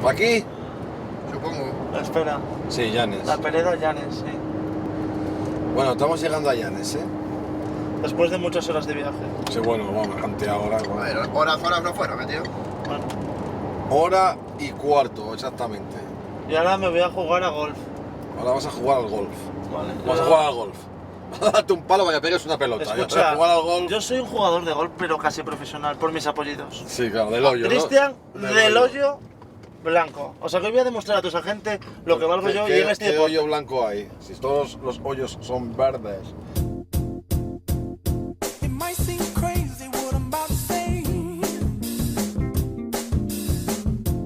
¿Para aquí? Supongo. Espera. Sí, Llanes. La Pereda Llanes, sí. Bueno, estamos llegando a Llanes, ¿eh? Después de muchas horas de viaje. Sí, bueno, una cantidad de horas. A Bueno. ver, horas no fueron, tío. Bueno. Hora y cuarto, exactamente. Y ahora me voy a jugar a golf. Ahora vas a jugar al golf. Vale. Vas a jugar al golf. Vas a darte un palo para que pegues una pelota. Yo voy a Escucha, jugar al golf. yo soy un jugador de golf, pero casi profesional, por mis apellidos. Sí, claro, del hoyo, ¿no? Cristian del Hoyo Blanco. O sea que hoy voy a demostrar a toda esa gente lo que valgo yo y en este ¿Qué deporte. hoyo blanco hay? Si todos los hoyos son verdes. It might seem crazy what I'm about to say.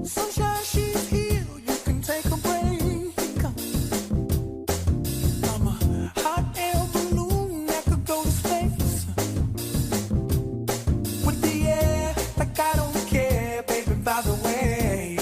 Sunshine, she's here, you can take a break. I'm a hot air balloon that could go to space. With the air, like I don't care, baby, by the way.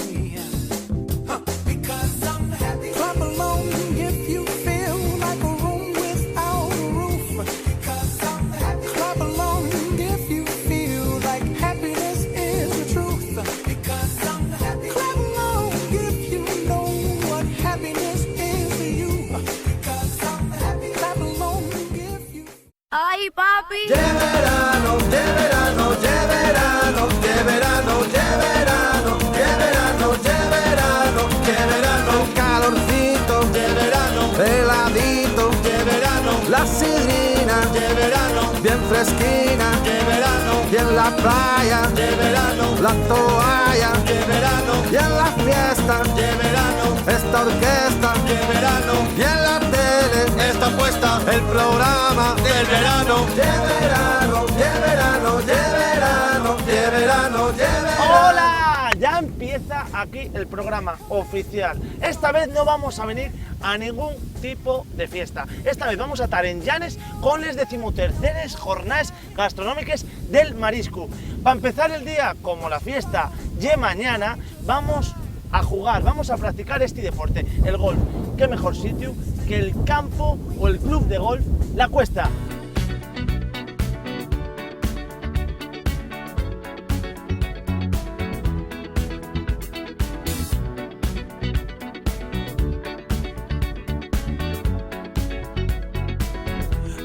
Because I'm happy. Clap along if you feel like a room without a roof. Because I'm happy. Clap along if you feel like happiness is the truth. Because I'm happy. Clap along if you know what happiness is to you. Because I'm happy. Clap along if you. ¡Ay, papi! De verano, de verano, de verano, de verano, de verano, de verano, de verano, de verano, calorcito, de verano, heladito, de verano, la sidrina, de verano, bien fresquina, de verano, y en la playa, de verano, la toalla, de verano, y en la fiesta, de verano, esta orquesta, de verano, y en la tele, está puesta el programa del verano, de verano, de verano, de verano, de verano, de verano. ¡Hola! Ya empieza aquí el programa oficial. Esta vez no vamos a venir a ningún tipo de fiesta. Esta vez vamos a estar en Llanes con les 13es jornades gastronòmiques del marisco. Para empezar el día, como la fiesta ya mañana, vamos a jugar, vamos a practicar este deporte, el golf. ¿Qué mejor sitio que el campo o el club de golf La Cuesta?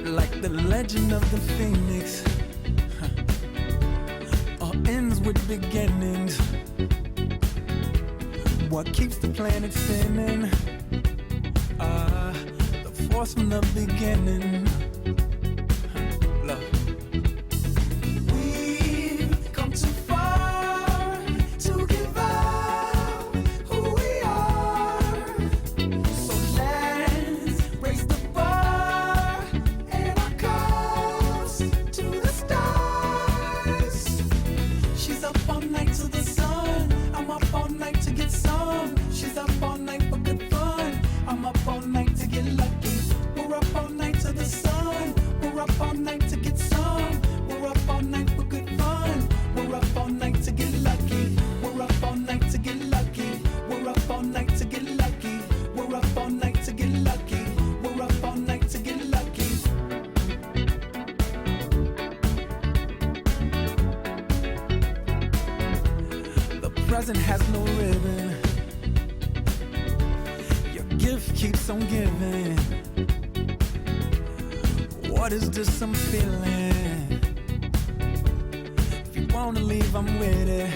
Like the legend of the phoenix, all ends with beginnings. What keeps the planet spinning? The force from the beginning. Look. We've come too far to give up who we are. So let's raise the bar and our cups to the stars. She's up all night to the sun. I'm up all night to get some. She's up all night for good fun. I'm up all night to get lucky. We're up all night to the sun. We're up all night to get some. We're up all night for good fun. We're up all night to get lucky. We're up all night to get lucky. We're up all night to get lucky. We're up all night to get lucky. We're up all night to get lucky. The present has no ribbon. Your gift keeps on giving. What is this I'm feeling? If you wanna leave, I'm with it.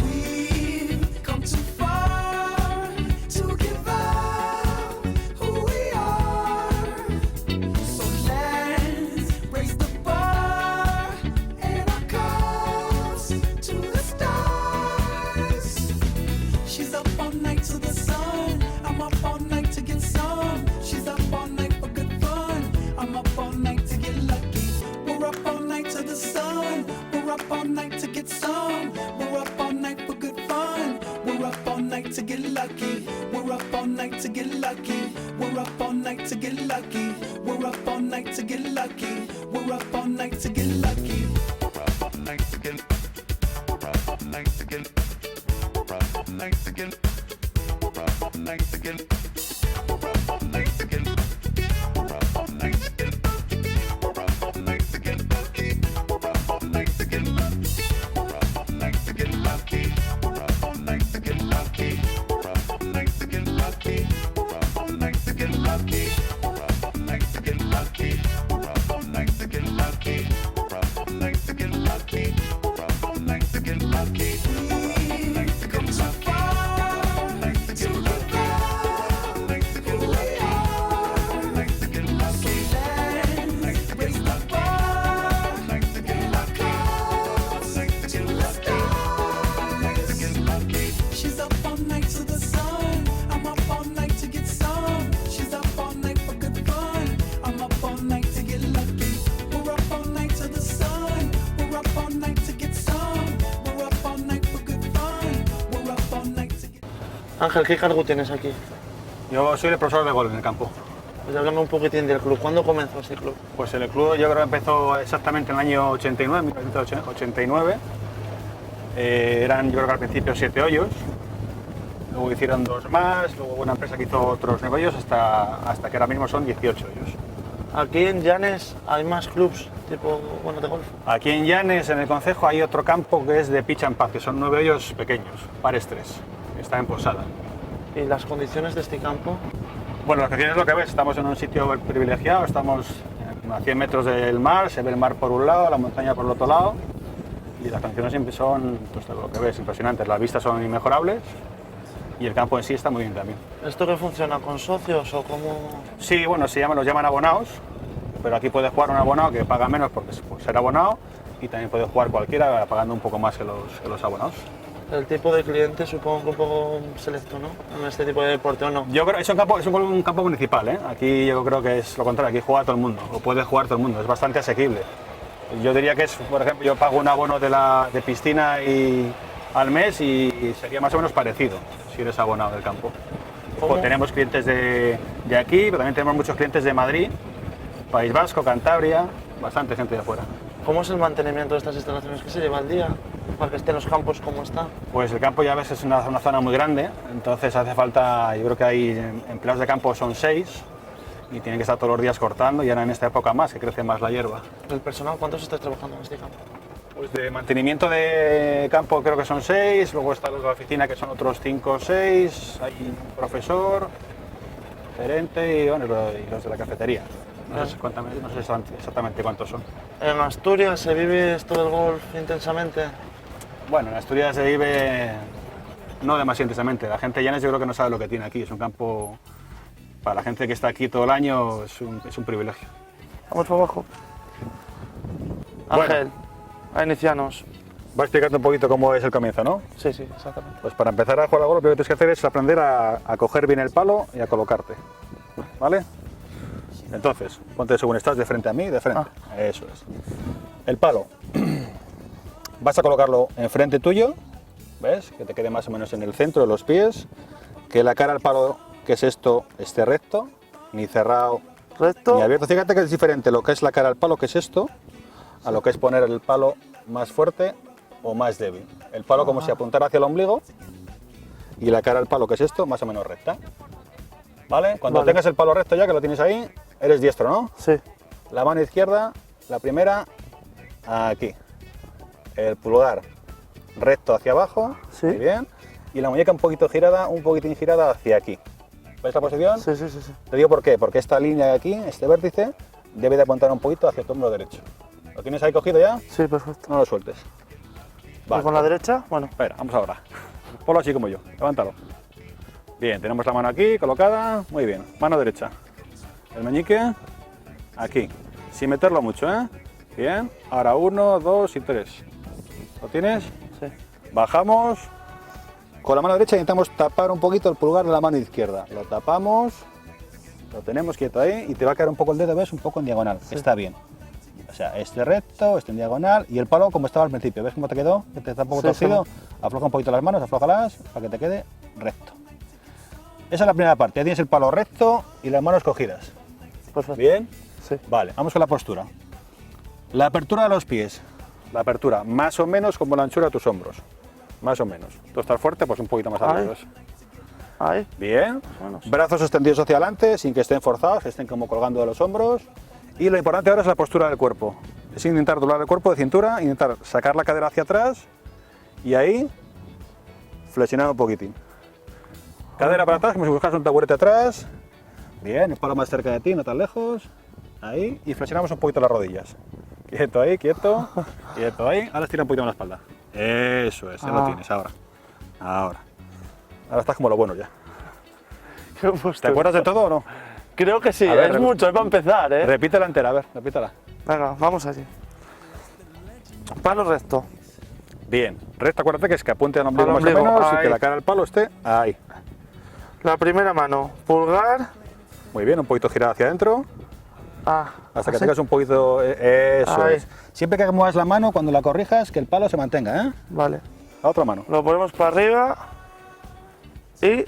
We've come too far to give up who we are. So let's raise the bar and our cups to the stars. She's up all night to the sun. I'm up all night to get some. She's up all night for good fun. I'm up all night to get lucky. We're up all night to the sun. We're up all night to get some. We're up all night for good fun. We're up all night to get lucky. We're up all night to get lucky. We're up all night to get lucky. We're up all night to get lucky. We're up all night to get lucky. We're up all night to get. We're up all night to get. We're up all night to get. We're up all night to get. We're up all night to get. We're up all night to get. We're up all night to get lucky. We're up all night to get lucky. We're up all night We've come too far to give up who we are. So let's raise the bar and our cups to the stars. She's up all night to the sun. I'm up all night to get some. She's up all night for good fun. I'm up all night to get lucky. We're up all night to the sun. We're up all night to get some. We're up all night for good fun. We're up all night to get. Ángel, ¿qué cargo tienes aquí? Yo soy el profesor de golf en el campo. Pues háblame un poquitín del club. ¿Cuándo comenzó este club? Pues el club yo creo que empezó exactamente en el año 89, 1989. Eran yo creo que al principio 7 hoyos, luego hicieron 2 más, luego hubo una empresa que hizo otros 9 hoyos hasta que ahora mismo son 18 hoyos. Aquí en Llanes hay más clubs tipo, bueno, de golf. Aquí en Llanes, en el concejo, hay otro campo que es de pitch and putt, que son 9 hoyos pequeños, pares 3, que está en Posada. ¿Y las condiciones de este campo? Bueno, las condiciones es lo que ves, estamos en un sitio privilegiado, estamos a 100 metros del mar, se ve el mar por un lado, la montaña por el otro lado, y las condiciones siempre son, pues lo que ves, impresionantes, las vistas son inmejorables y el campo en sí está muy bien también. ¿Esto qué funciona con socios o cómo? Sí, bueno, los llaman abonados, pero aquí puede jugar un abonado que paga menos porque es por ser abonado y también puede jugar cualquiera pagando un poco más que los abonados. El tipo de cliente supongo que un poco selecto, ¿no? En este tipo de deporte, ¿o no? Yo creo que es un campo municipal, ¿eh? Aquí yo creo que es lo contrario, aquí juega todo el mundo, o puede jugar todo el mundo, es bastante asequible. Yo diría que es, por ejemplo, yo pago un abono de piscina al mes y sería más o menos parecido si eres abonado del campo. ¿Cómo? Tenemos clientes de aquí, pero también tenemos muchos clientes de Madrid, País Vasco, Cantabria, bastante gente de afuera. ¿Cómo es el mantenimiento de estas instalaciones? ¿Qué se lleva al día para que estén los campos como están? Pues el campo ya ves es una zona muy grande, entonces hace falta, yo creo que hay empleados de campo son 6 y tienen que estar todos los días cortando y ahora en esta época más, que crece más la hierba. ¿El personal cuántos estáis trabajando en este campo? Pues de mantenimiento de campo creo que son 6, luego está los de la oficina que son otros 5 o 6, hay un profesor, gerente y, bueno, y los de la cafetería. No sé exactamente cuántos son. ¿En Asturias se vive esto del golf intensamente? Bueno, en Asturias se vive no demasiado intensamente. La gente llanes yo creo que no sabe lo que tiene aquí. Es un campo, para la gente que está aquí todo el año, es un privilegio. Vamos para abajo. Bueno. Ángel, a iniciarnos. Va explicando un poquito cómo es el comienzo, ¿no? Sí, sí, exactamente. Pues para empezar a jugar al golf lo primero que tienes que hacer es aprender a coger bien el palo y a colocarte. ¿Vale? Entonces, ponte según estás de frente a mí, de frente. Eso es. El palo. Vas a colocarlo enfrente tuyo, ¿ves? Que te quede más o menos en el centro de los pies. Que la cara al palo, que es esto, esté recto, ni cerrado, Recto. ni abierto. Fíjate que es diferente lo que es la cara al palo, que es esto, a lo que es poner el palo más fuerte o más débil. El palo como si apuntara hacia el ombligo y la cara al palo, que es esto, más o menos recta. ¿Vale? Cuando Vale. tengas el palo recto ya, que lo tienes ahí, eres diestro, ¿no? Sí. La mano izquierda, la primera, aquí. El pulgar recto hacia abajo, Sí. muy bien. Y la muñeca un poquitín girada hacia aquí. ¿Ves la posición? Sí, sí, sí, sí. Te digo por qué, porque esta línea de aquí, este vértice, debe de apuntar un poquito hacia tu hombro derecho. ¿Lo tienes ahí cogido ya? Sí, perfecto. No lo sueltes. ¿Y con la derecha? Bueno. Espera, vamos ahora. Ponlo así como yo, levántalo. Bien, tenemos la mano aquí, colocada, muy bien. Mano derecha. El meñique, aquí. Sin meterlo mucho, ¿eh? Bien. Ahora 1, 2 y 3. ¿Lo tienes? Sí. Bajamos. Con la mano derecha intentamos tapar un poquito el pulgar de la mano izquierda. Lo tapamos, lo tenemos quieto ahí y te va a quedar un poco el dedo, ¿ves? Un poco en diagonal. Sí. Está bien. O sea, este recto, este en diagonal y el palo como estaba al principio. ¿Ves cómo te quedó? Que te está un poco Sí, torcido. sí. Afloja un poquito las manos, aflójalas para que te quede recto. Esa es la primera parte. Ya tienes el palo recto y las manos cogidas. Perfecto. ¿Bien? Sí. Vale, vamos con la postura. La apertura de los pies. La apertura más o menos como la anchura de tus hombros. Más o menos. Tú estás fuerte, pues un poquito más Ahí. abiertos. Ahí. Bien. Más o menos. Brazos extendidos hacia adelante sin que estén forzados, que estén como colgando de los hombros. Y lo importante ahora es la postura del cuerpo. Es intentar doblar el cuerpo de cintura, intentar sacar la cadera hacia atrás y ahí flexionar un poquitín. Cadera para atrás, como si buscas un taburete atrás. Bien, el palo más cerca de ti, no tan lejos. Ahí, y flexionamos un poquito las rodillas. Quieto ahí, quieto, quieto ahí. Ahora estira un poquito más la espalda. Eso es, ya lo tienes ahora. Ahora estás como lo bueno ya. ¿Te acuerdas de todo o no? Creo que sí, A ver, es mucho, es para empezar, ¿eh? Repítela entera, a ver, repítela. Venga, vamos allí. Palo recto. Bien, recta, acuérdate que es que apunte al ombligo Al más ombligo, o menos y ahí. que la cara del palo esté ahí. La primera mano, pulgar. Muy bien, un poquito girada hacia adentro, hasta que ¿así? tengas un poquito... eso Ahí. es. Siempre que muevas la mano, cuando la corrijas, que el palo se mantenga, ¿eh? Vale. La otra mano. Lo ponemos para arriba. Y.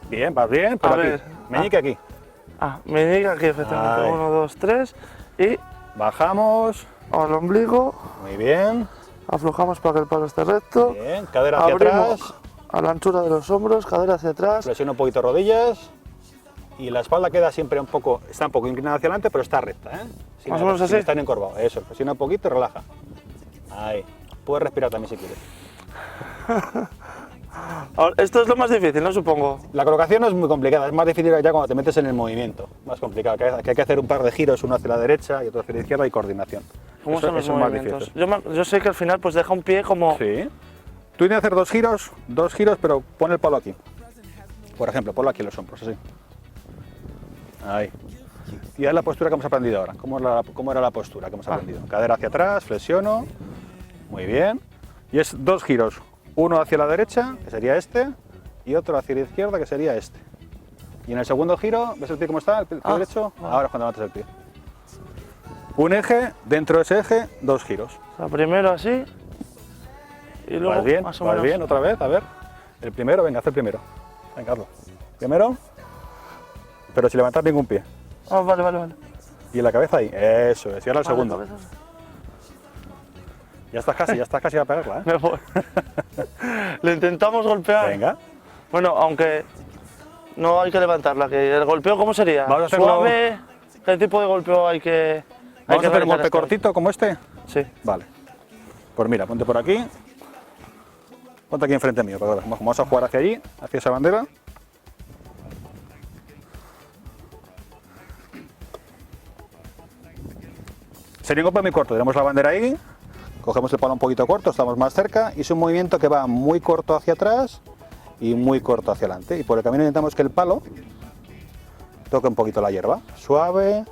Bien, vas bien, pero A aquí. ver. Meñique aquí. Meñique aquí, efectivamente. Ahí. 1, 2, 3. Y Bajamos. al ombligo. Muy bien. Aflojamos para que el palo esté recto. Bien, cadera hacia Abrimos atrás. a la anchura de los hombros, cadera hacia atrás. Flexiona un poquito rodillas. Y la espalda queda siempre un poco, está un poco inclinada hacia adelante, pero está recta, ¿eh? Más o menos sin así. estar encorvado. Eso, presiona un poquito y relaja. Ahí. Puedes respirar también si quieres. Ahora, esto es lo más difícil, ¿no? Supongo. La colocación no es muy complicada, es más difícil ya cuando te metes en el movimiento. Más complicado, que hay que hacer un par de giros, uno hacia la derecha y otro hacia la izquierda y coordinación. ¿Cómo Eso- son los eso es más movimientos? difícil. Yo sé que al final pues deja un pie como... Sí. Tú tienes que hacer dos giros, pero pon el palo aquí. Por ejemplo, ponlo aquí en los hombros, así. Ahí. Y haz la postura que hemos aprendido ahora. ¿Cómo era la postura que hemos aprendido? Cadera hacia atrás, flexiono. Muy bien. Y es dos giros. Uno hacia la derecha, que sería este, y otro hacia la izquierda, que sería este. Y en el segundo giro, ¿ves el pie cómo está? ¿El pie derecho? Ahora es cuando levantas el pie. Un eje, dentro de ese eje, dos giros. O sea, primero así y luego Vas bien, más o vas menos. bien, otra vez, a ver. El primero, venga, haz el primero. Venga, hazlo. Primero, pero sin levantar ningún pie. Vale. Y la cabeza ahí, eso es. Y ahora el Vale, segundo. cabeza. Ya estás casi a pegarla, ¿eh? Me voy. Le intentamos golpear. Venga. Bueno, aunque no hay que levantarla. Que ¿el golpeo cómo sería? Vamos a hacerlo- ¿Suave? ¿Qué tipo de golpeo hay que Vamos a hacer un realizar golpe esto? cortito como este. Sí. Vale. Pues mira, ponte por aquí. Ponte aquí enfrente mío. Para que veas. Vamos a jugar hacia allí, hacia esa bandera. Sería un golpe muy corto. Tenemos la bandera ahí. Cogemos el palo un poquito corto, estamos más cerca. Y es un movimiento que va muy corto hacia atrás y muy corto hacia adelante. Y por el camino intentamos que el palo toque un poquito la hierba. Suave,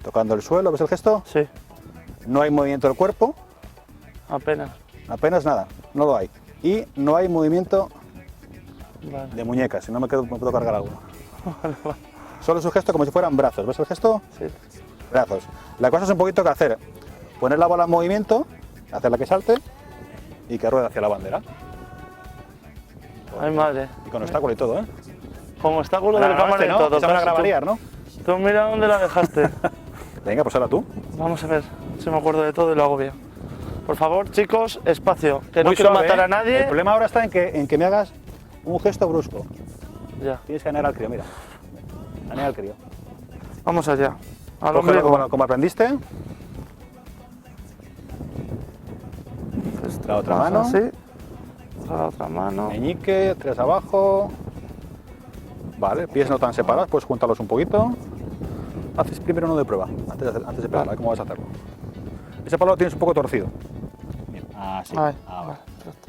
tocando el suelo. ¿Ves el gesto? Sí, No hay movimiento del cuerpo. apenas. Apenas nada, no lo hay. Y no hay movimiento Vale. de muñecas, si no me puedo cargar alguno. Solo es un gesto como si fueran brazos. ¿Ves el gesto? Sí. Brazos. La cosa es un poquito que hacer. Poner la bola en movimiento, hacerla que salte y que ruede hacia la bandera. Ay, madre. Y con obstáculo y todo, ¿eh? Con obstáculo La del cámara y grabaste, ¿no? todo. Esa me la casi grabarías, ¿no? Tú mira dónde la dejaste. Venga, pues ahora tú. Vamos a ver si me acuerdo de todo y lo hago bien. Por favor, chicos, espacio. Que no Muy quiero suave, matar ¿eh? a nadie. El problema ahora está en que me hagas un gesto brusco. Ya. Tienes que ganar al crío, mira. Ganar al crío. Vamos allá. Al Cógelo ombligo. como aprendiste. La otra mano. Así. La otra mano. Meñique, tres abajo. Vale, pies no tan separados, pues júntalos un poquito. Haces primero uno de prueba, antes de pegarla, a ver cómo vas a hacerlo. Ese palo lo tienes un poco torcido. Bien, así. Ahí. Ahora. Vale, perfecto.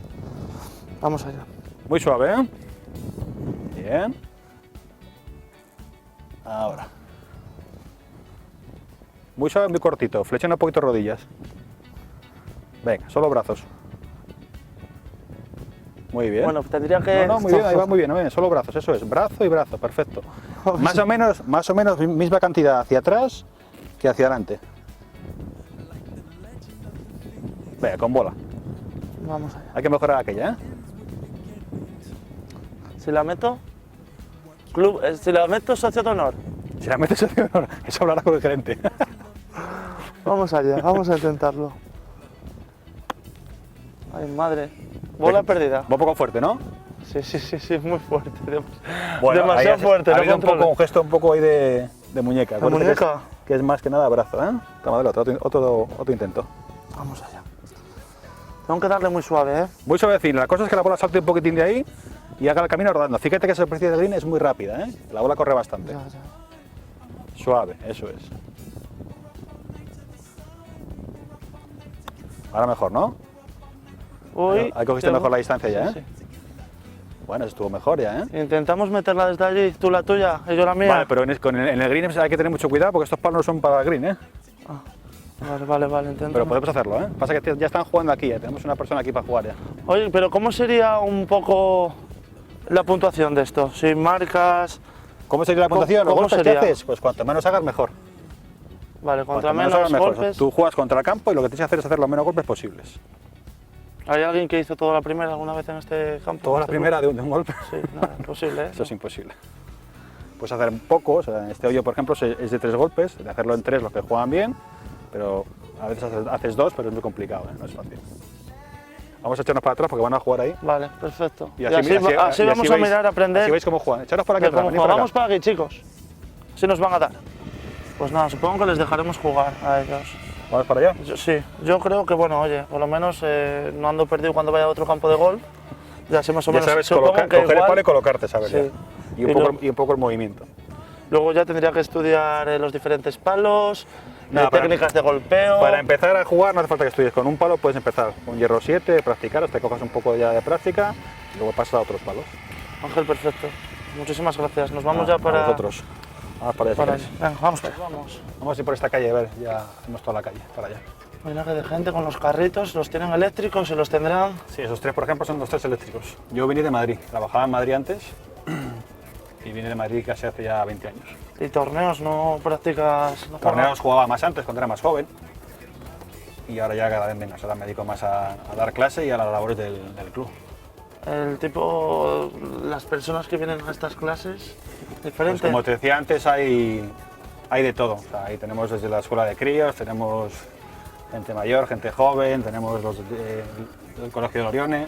Vamos allá. Muy suave, ¿eh? Bien. Ahora. Muy suave, muy cortito. Flexiona un poquito rodillas. Venga, solo brazos. Muy bien. Bueno, tendría que... No, muy bien, ahí va muy bien, solo brazos, eso es, brazo y brazo, perfecto. Más o menos misma cantidad hacia atrás que hacia adelante. Venga, con bola. Vamos allá. Hay que mejorar aquella, ¿eh? Si la meto... si la meto, socio de honor. Si la metes, eso hablará con el gerente. Vamos allá, vamos a intentarlo. Ay, madre. Bola perdida. Va un poco fuerte, ¿no? Sí, muy fuerte. Bueno, Demasiado ahí fuerte, ha no habido un controlo. gesto un poco ahí de muñeca. ¿De Acuérdate que muñeca? que es más que nada brazo, ¿eh? Toma, dale otro intento. Vamos allá. Tengo que darle muy suave, ¿eh? Muy suavecín, la cosa es que la bola salte un poquitín de ahí y haga el camino rodando. Fíjate que esa superficie de green es muy rápida, ¿eh? La bola corre bastante. Ya. Suave, eso es. Ahora mejor, ¿no? Uy, Ahí cogiste qué mejor la bu- distancia ya, ¿eh? Sí, Bueno, estuvo mejor ya, ¿eh? sí. Intentamos meterla desde allí, tú la tuya y yo la mía. Vale, pero en el green hay que tener mucho cuidado porque estos palos no son para el green, ¿eh? Vale, intento. Pero podemos hacerlo, ¿eh? Pasa que ya están jugando aquí, tenemos una persona aquí para jugar ya. Oye, pero ¿cómo sería un poco la puntuación de esto? Si marcas... ¿Cómo sería la puntuación? ¿Los cómo golpes que sería? haces? Pues cuanto menos hagas, mejor. Vale, contra Cuanto menos hagas, mejor. golpes. Tú juegas contra el campo y lo que tienes que hacer es hacer los menos golpes posibles. ¿Hay alguien que hizo toda la primera alguna vez en este campo? Toda la Este primera de un golpe. Sí, no, imposible, ¿eh? Eso es imposible. Puedes hacer poco, o sea, este hoyo, por ejemplo, es de 3 golpes, de hacerlo en 3 los que juegan bien, pero a veces haces 2, pero es muy complicado, ¿eh? No es fácil. Vamos a echarnos para atrás porque van a jugar ahí. Vale, perfecto. Y así vamos a veis- mirar, a aprender Así veis cómo juegan. Echaros para aquí de atrás, cómo venid juegan. para Vamos acá. para aquí, chicos. Si nos van a dar. Pues nada, supongo que les dejaremos jugar a ellos. Vamos para allá. Yo creo que, bueno, oye, por lo menos no ando perdido cuando vaya a otro campo de golf. Ya sé más o Ya menos. sabes supongo que coger el igual- palo y colocarte, ¿sabes? Sí. Ya. Y un poco el movimiento. Luego ya tendría que estudiar los diferentes palos, Nada, para- técnicas de golpeo. Para empezar a jugar no hace falta que estudies. Con un palo puedes empezar con hierro 7, practicar hasta que cojas un poco ya de práctica y luego pasas a otros palos. Ángel, perfecto. Muchísimas gracias. Nos vamos Nada, ya para... a vosotros. Vamos para allá. para si queréis. Venga, vamos. Vamos. Vamos a ir por esta calle, a ver, ya hemos toda la calle, para allá. Mira de gente con los carritos, los tienen eléctricos y los tendrán. Sí, esos 3, por ejemplo, son los 3 eléctricos. Yo vine de Madrid, trabajaba en Madrid antes y vine de Madrid casi hace ya 20 años. ¿Y torneos no practicas? No Torneos jugaba más antes, cuando era más joven, y ahora ya cada vez menos. Ahora me dedico más a dar clase y a las labores del club. El tipo, las personas que vienen a estas clases, Pues diferente. como te decía antes, hay de todo. O sea, ahí tenemos desde la escuela de críos, tenemos gente mayor, gente joven, tenemos los del Colegio de Orione,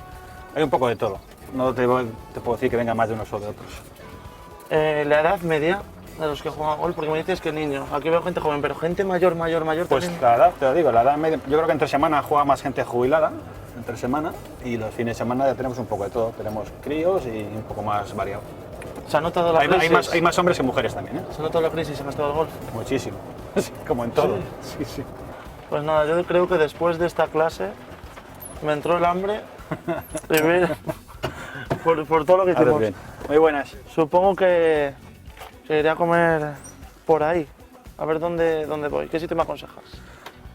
hay un poco de todo. No te puedo decir que venga más de unos o de otros. La edad media de los que juegan golf, porque me dices que niños. Aquí veo gente joven, pero gente mayor Pues también. la edad, te lo digo, la edad media, yo creo que entre semana juega más gente jubilada, entre semana, y los fines de semana ya tenemos un poco de todo. Tenemos críos y un poco más variado. ¿Se ha notado la Hay crisis? más hombres que mujeres también, ¿eh? ¿Se ha notado la crisis en esto del golf? Muchísimo, como en todo. Sí, sí. Pues nada, yo creo que después de esta clase me entró el hambre y mira, por todo lo que Haces hicimos. bien. Muy buenas. Supongo que iré a comer por ahí. A ver dónde voy. ¿Qué sitio me aconsejas?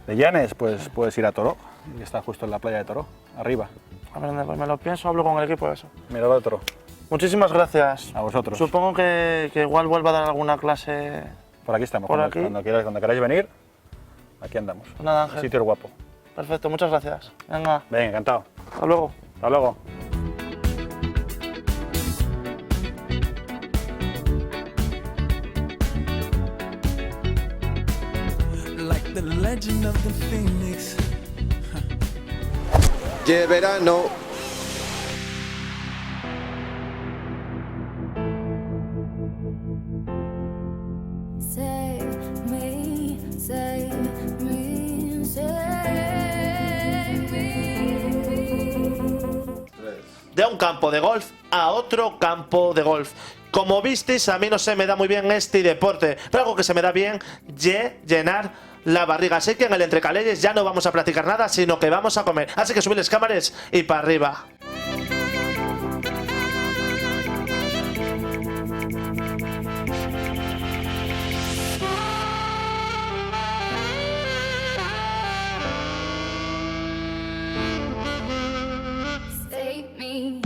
De Llanes, pues puedes ir a Toro, que está justo en la playa de Toro, arriba. A ver dónde voy. Me lo pienso, hablo con el equipo de eso. Mira de Toro. Muchísimas gracias. A vosotros. Supongo que igual vuelva a dar alguna clase. Por aquí estamos. Por Cuando aquí. cuando queráis venir, aquí andamos. Pues nada, Ángel. El sitio es guapo. Perfecto, muchas gracias. Venga, Venga, encantado. hasta luego. Hasta luego. Like the legend of the phoenix. Que verano. Save me, save me, save me. De un campo de golf a otro campo de golf. Como visteis, a mí no se me da muy bien este deporte, pero algo que se me da bien, llenar la barriga. Así que en el Entrecaleyes ya no vamos a practicar nada, sino que vamos a comer. Así que subid las cámaras y para arriba. Save me.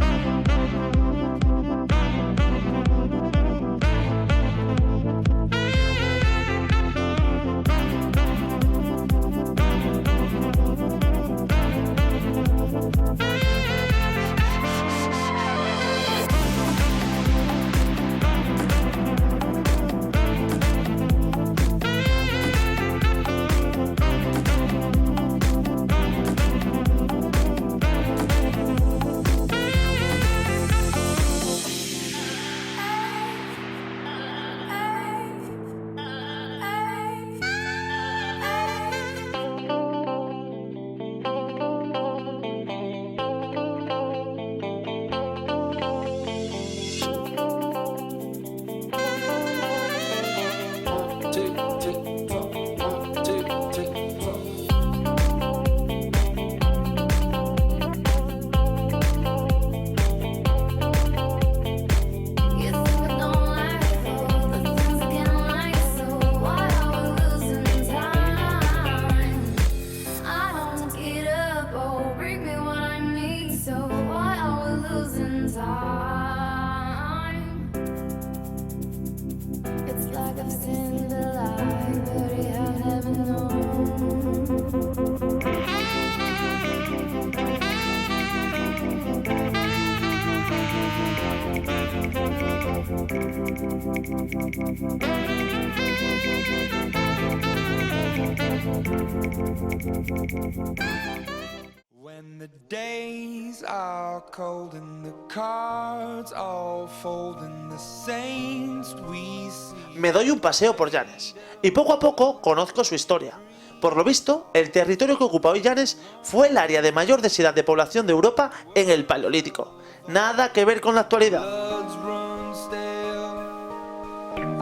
When the days are cold and the cards all fold and the saints we see. Me doy un paseo por Llanes y poco a poco conozco su historia. Por lo visto, el territorio que ocupa hoy Llanes fue el área de mayor densidad de población de Europa en el Paleolítico. Nada que ver con la actualidad. Bloods run stale.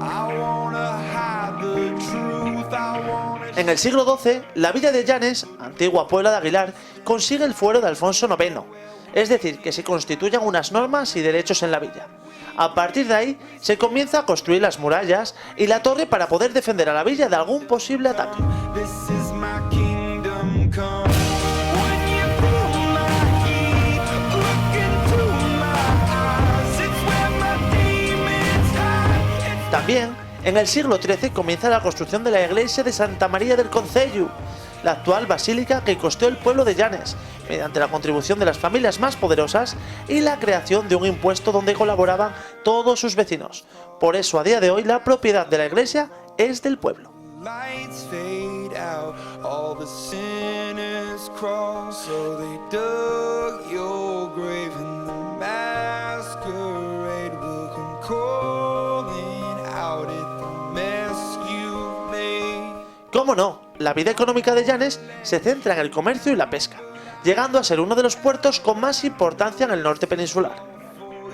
I wanna hide the truth. I wanna En el siglo XII, la villa de Llanes, antigua Puebla de Aguilar, consigue el fuero de Alfonso IX, es decir, que se constituyan unas normas y derechos en la villa. A partir de ahí, se comienza a construir las murallas y la torre para poder defender a la villa de algún posible ataque. This is my kingdom come. When you feel my heat, look into my eyes. It's where my demons hide. También, en el siglo XIII comienza la construcción de la iglesia de Santa María del Concello, la actual basílica que costeó el pueblo de Llanes, mediante la contribución de las familias más poderosas y la creación de un impuesto donde colaboraban todos sus vecinos. Por eso, a día de hoy, la propiedad de la iglesia es del pueblo. Lights fade out, all the sinners crawl, so they dug your grave and the masquerade will come calling out at the mess you made. ¿Cómo no? La vida económica de Llanes se centra en el comercio y la pesca, llegando a ser uno de los puertos con más importancia en el norte peninsular.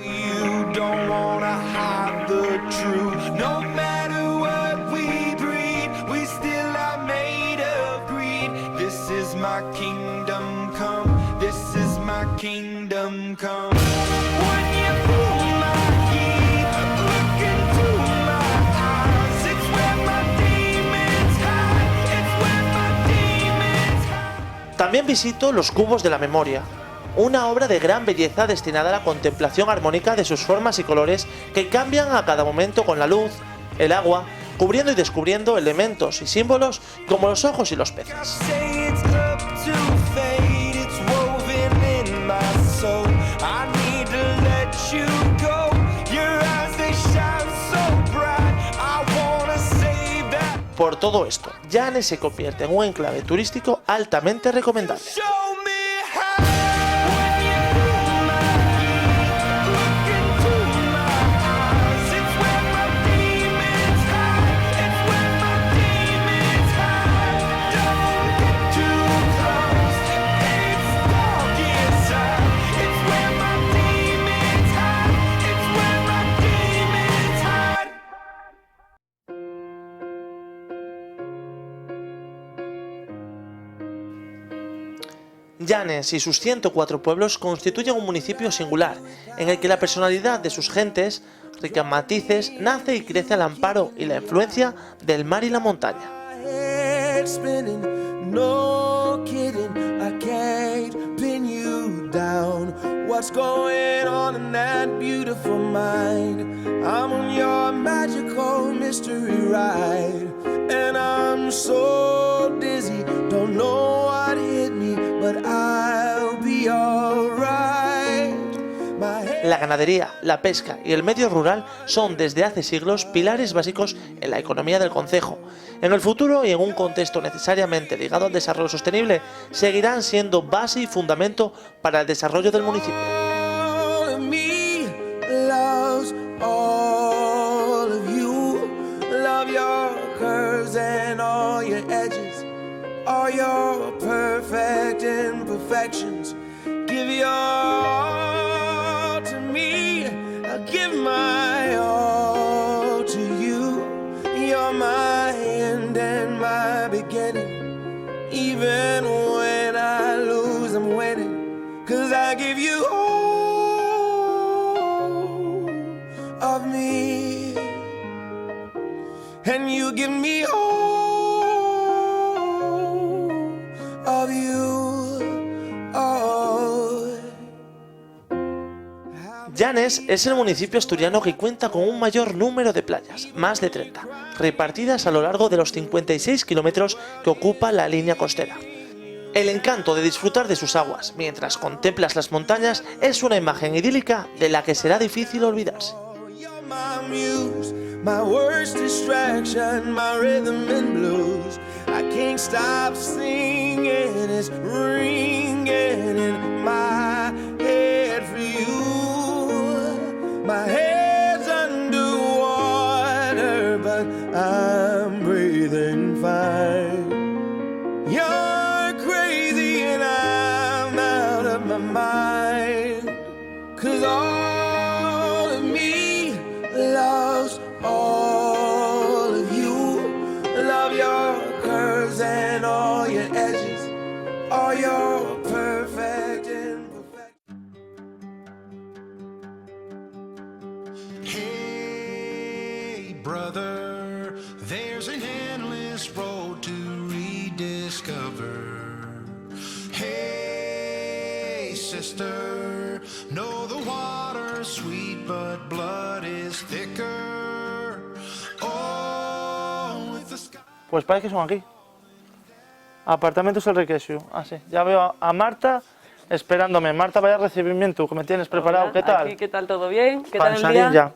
You don't wanna hide the truth, no matter what we breed, we still are made of greed. This is my kingdom come, this is my kingdom come. When you feel my heat, look into my eyes. It's where my demons hide, it's where my demons hide. También visito los cubos de la memoria, una obra de gran belleza destinada a la contemplación armónica de sus formas y colores que cambian a cada momento con la luz, el agua, cubriendo y descubriendo elementos y símbolos como los ojos y los peces. Say it's up to fate, it's woven in my soul. I need to let you go. Your eyes, they shine so bright. I wanna save that. Por todo esto, Llanes se convierte en un enclave turístico altamente recomendable. Show me how. When you feel my heat, look into my eyes. It's where my demons hide. It's where my demons hide. Don't get too close. It's dark inside. It's where my demons hide. It's where my demons hide. Llanes y sus 104 pueblos constituyen un municipio singular, en el que la personalidad de sus gentes, rica en matices, nace y crece al amparo y la influencia del mar y la montaña. Head spinning, no kidding, I can't pin you down. What's going on in that beautiful mind? I'm on your magical mystery ride, and I'm so dizzy, don't know what hit me, but I'll be alright. My head. La ganadería, la pesca y el medio rural son desde hace siglos pilares básicos en la economía del concejo. En el futuro y en un contexto necesariamente ligado al desarrollo sostenible, seguirán siendo base y fundamento para el desarrollo del municipio. All of me loves all of you. Love your curves and all your edges, all your perfect imperfections. Give your all to me, I'll give my all to you. You're my end and my beginning. Even when I lose, I'm winning. 'Cause I give you all of me, and you give me all of you. All. Llanes es el municipio asturiano que cuenta con un mayor número de playas, más de 30, repartidas a lo largo de los 56 kilómetros que ocupa la línea costera. El encanto de disfrutar de sus aguas mientras contemplas las montañas es una imagen idílica de la que será difícil olvidarse. You're my muse, my worst distraction, my rhythm and blues. I can't stop singing, it's ringing in my head for you. My head's underwater, but I'm breathing fine. You're crazy and I'm out of my mind. 'Cause all of me loves all of you. Love your curves and all your edges, all your perfect imperfections. Hey, brother, there's an endless road to rediscover. Hey, sister, know the water's sweet, but blood is thicker. Oh, with the sky. Pues parece que son aquí. Apartamentos El Requesio. Ah, sí. Ya veo a Marta esperándome. Marta, vaya recibimiento que me tienes preparado. Hola, ¿Qué tal? aquí, ¿qué tal? ¿Todo bien? ¿Qué Para tal el salir día? ya.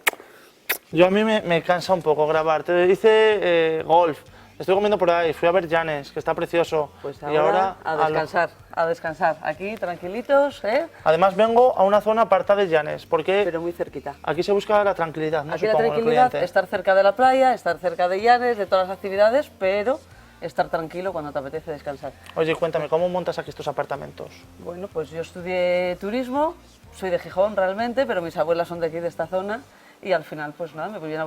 Yo a mí me cansa un poco grabar. Te hice golf. Estoy comiendo por ahí. Fui a ver Llanes, que está precioso. Pues Y ahora, a lo- descansar, a descansar. Aquí, tranquilitos, ¿eh? Además vengo a una zona apartada de Llanes, porque Pero muy cerquita. aquí se busca la tranquilidad, ¿no? Aquí la Supongo, el tranquilidad, cliente. estar cerca de la playa, estar cerca de Llanes, de todas las actividades, pero estar tranquilo cuando te apetece descansar. Oye, cuéntame, ¿cómo montas aquí estos apartamentos? Bueno, pues yo estudié turismo, soy de Gijón realmente, pero mis abuelas son de aquí, de esta zona, y al final, pues nada, me vine a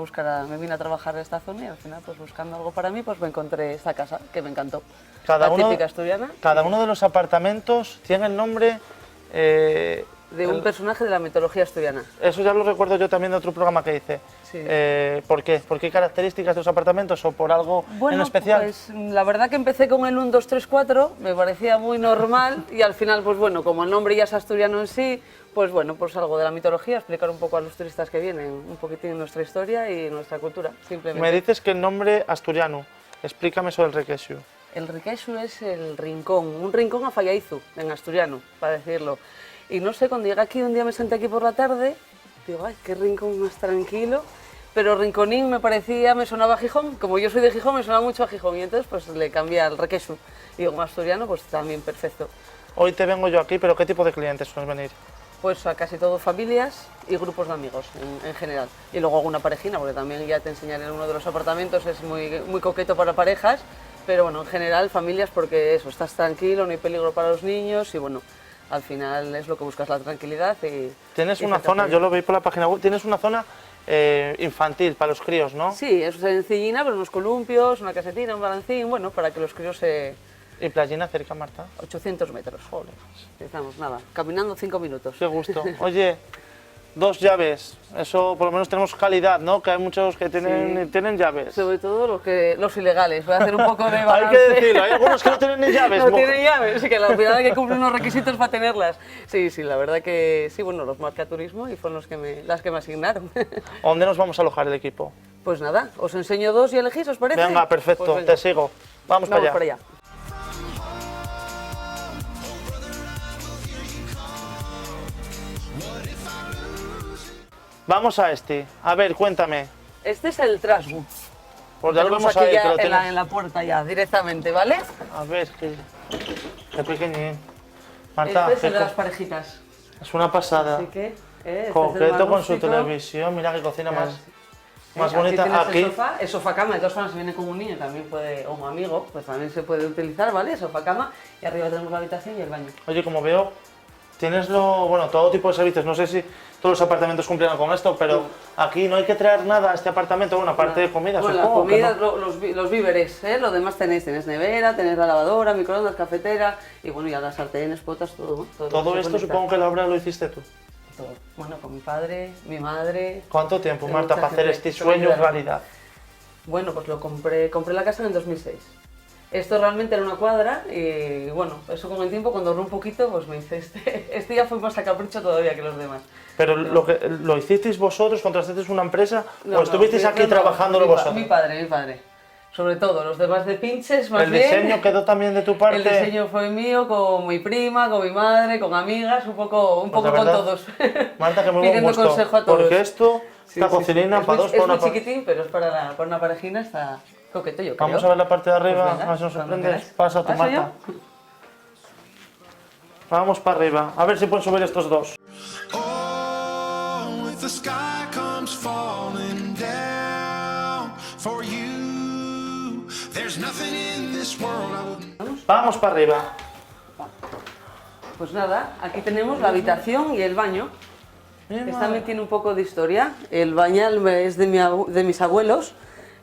me vine a trabajar en esta zona y al final, pues buscando algo para mí, pues me encontré esta casa, que me encantó. La típica asturiana, Cada uno de los apartamentos tiene el nombre... de un personaje de la mitología asturiana. Eso ya lo recuerdo yo también de otro programa que hice. Sí. ¿Por qué? ¿Por qué características de los apartamentos o por algo en especial? Pues la verdad que empecé con el 1, 2, 3, 4, me parecía muy normal y al final, pues bueno, como el nombre ya es asturiano en sí, pues bueno, pues algo de la mitología, explicar un poco a los turistas que vienen, un poquitín nuestra historia y nuestra cultura, simplemente. Me dices que el nombre asturiano. Explícame sobre el Requesio. El Requesio es el rincón, un rincón a Fallaizu, en asturiano, para decirlo. Y no sé, cuando llegué aquí, un día me senté aquí por la tarde, digo, ay, qué rincón más tranquilo. Pero Rinconín me parecía, me sonaba a Gijón, como yo soy de Gijón, me sonaba mucho a Gijón, y entonces pues le cambié al Requesio. Y un asturiano, pues también perfecto. Hoy te vengo yo aquí, pero ¿qué tipo de clientes suelen venir? Pues a casi todo familias y grupos de amigos en general. Y luego alguna parejina, porque también ya te enseñaré en uno de los apartamentos, es muy coqueto para parejas, pero bueno, en general familias porque eso, estás tranquilo, no hay peligro para los niños y bueno, al final es lo que buscas, la tranquilidad y... Tienes y una hacerte zona, feliz. yo lo veis por la página web, tienes una zona infantil para los críos, ¿no? Sí, es sencillina, pero unos columpios, una casetina, un balancín, bueno, para que los críos se... ¿Y playina cerca, Marta? 800 metros. Joder. Estamos, nada, caminando 5 minutos. Qué gusto. Oye, 2 llaves, eso por lo menos tenemos calidad, ¿no? Que hay muchos que tienen llaves. Sobre todo los ilegales, voy a hacer un poco de Hay balance. que decirlo, hay algunos que no tienen ni llaves. No tienen llaves, sí que al final hay que cumplir unos requisitos para tenerlas. Sí, la verdad que sí, bueno, los marca turismo y fueron las que me asignaron. ¿A dónde nos vamos a alojar el equipo? Pues nada, os enseño 2 y elegís, ¿os parece? Venga, perfecto, Pues venga. te sigo. Vamos para allá. para allá. Vamos a este. A ver, cuéntame. Este es el Trasgu. Pues ya lo Tenemos vemos aquí ahí, ya pero en tienes... la puerta ya, directamente, ¿vale? A ver, qué pequeñín. Marta, Este es el de fijo, las parejitas. es una pasada. Así que, este es el Coqueto más con su rústico. televisión, mira qué cocina Claro. más Aquí bonita. tienes Aquí, el sofá, es sofá cama, de todas formas si viene con un niño también puede, o un amigo, pues también se puede utilizar, ¿vale? Sofá cama y arriba tenemos la habitación y el baño. oye, como veo, tienes todo tipo de servicios. No sé si todos los apartamentos cumplirán con esto, pero aquí no hay que traer nada a este apartamento, bueno, aparte de comida, Bueno, la supongo. que comida, no. los víveres, ¿eh? Lo demás tenéis nevera, tenéis la lavadora, microondas, cafetera y bueno, ya las sartenes, potas, todo. ¿No? Todo esto supongo que la obra lo hiciste tú. Todo. Bueno, con mi padre, mi madre. ¿Cuánto tiempo, Tengo Marta, mucha para hacer gente este que me sueño ayuda. realidad? Bueno, pues compré la casa en el 2006. Esto realmente era una cuadra y bueno, eso con el tiempo cuando ahorré un poquito pues me hice este ya fue más a capricho todavía que los demás. Pero lo hicisteis vosotros, contratasteis una empresa No, o estuvisteis no, aquí no, trabajándolo vosotros. Mi padre. Sobre todo, los demás de pinches más ¿El bien. diseño quedó también de tu parte? El diseño fue mío, con mi prima, con mi madre, con amigas, un poco Pues la con verdad, todos. Marta, que muy buen Pidiendo gusto, consejo a todos. porque esto Sí, Esta sí, cocinina sí. para dos, Es para muy una... chiquitín, pero es para una parejina, está coqueto, yo creo. Vamos a ver la parte de arriba, Pues venga, a ver si nos cuando sorprende. queráis. Pasa tu ¿Paso Marta. yo? Vamos para arriba, a ver si pueden subir estos dos. Oh, if the sky comes falling down for you, there's nothing in this world I wouldn't. Vamos para arriba. Pues nada, aquí tenemos la habitación y el baño. Esta también tiene un poco de historia. El bañal es de mis abuelos,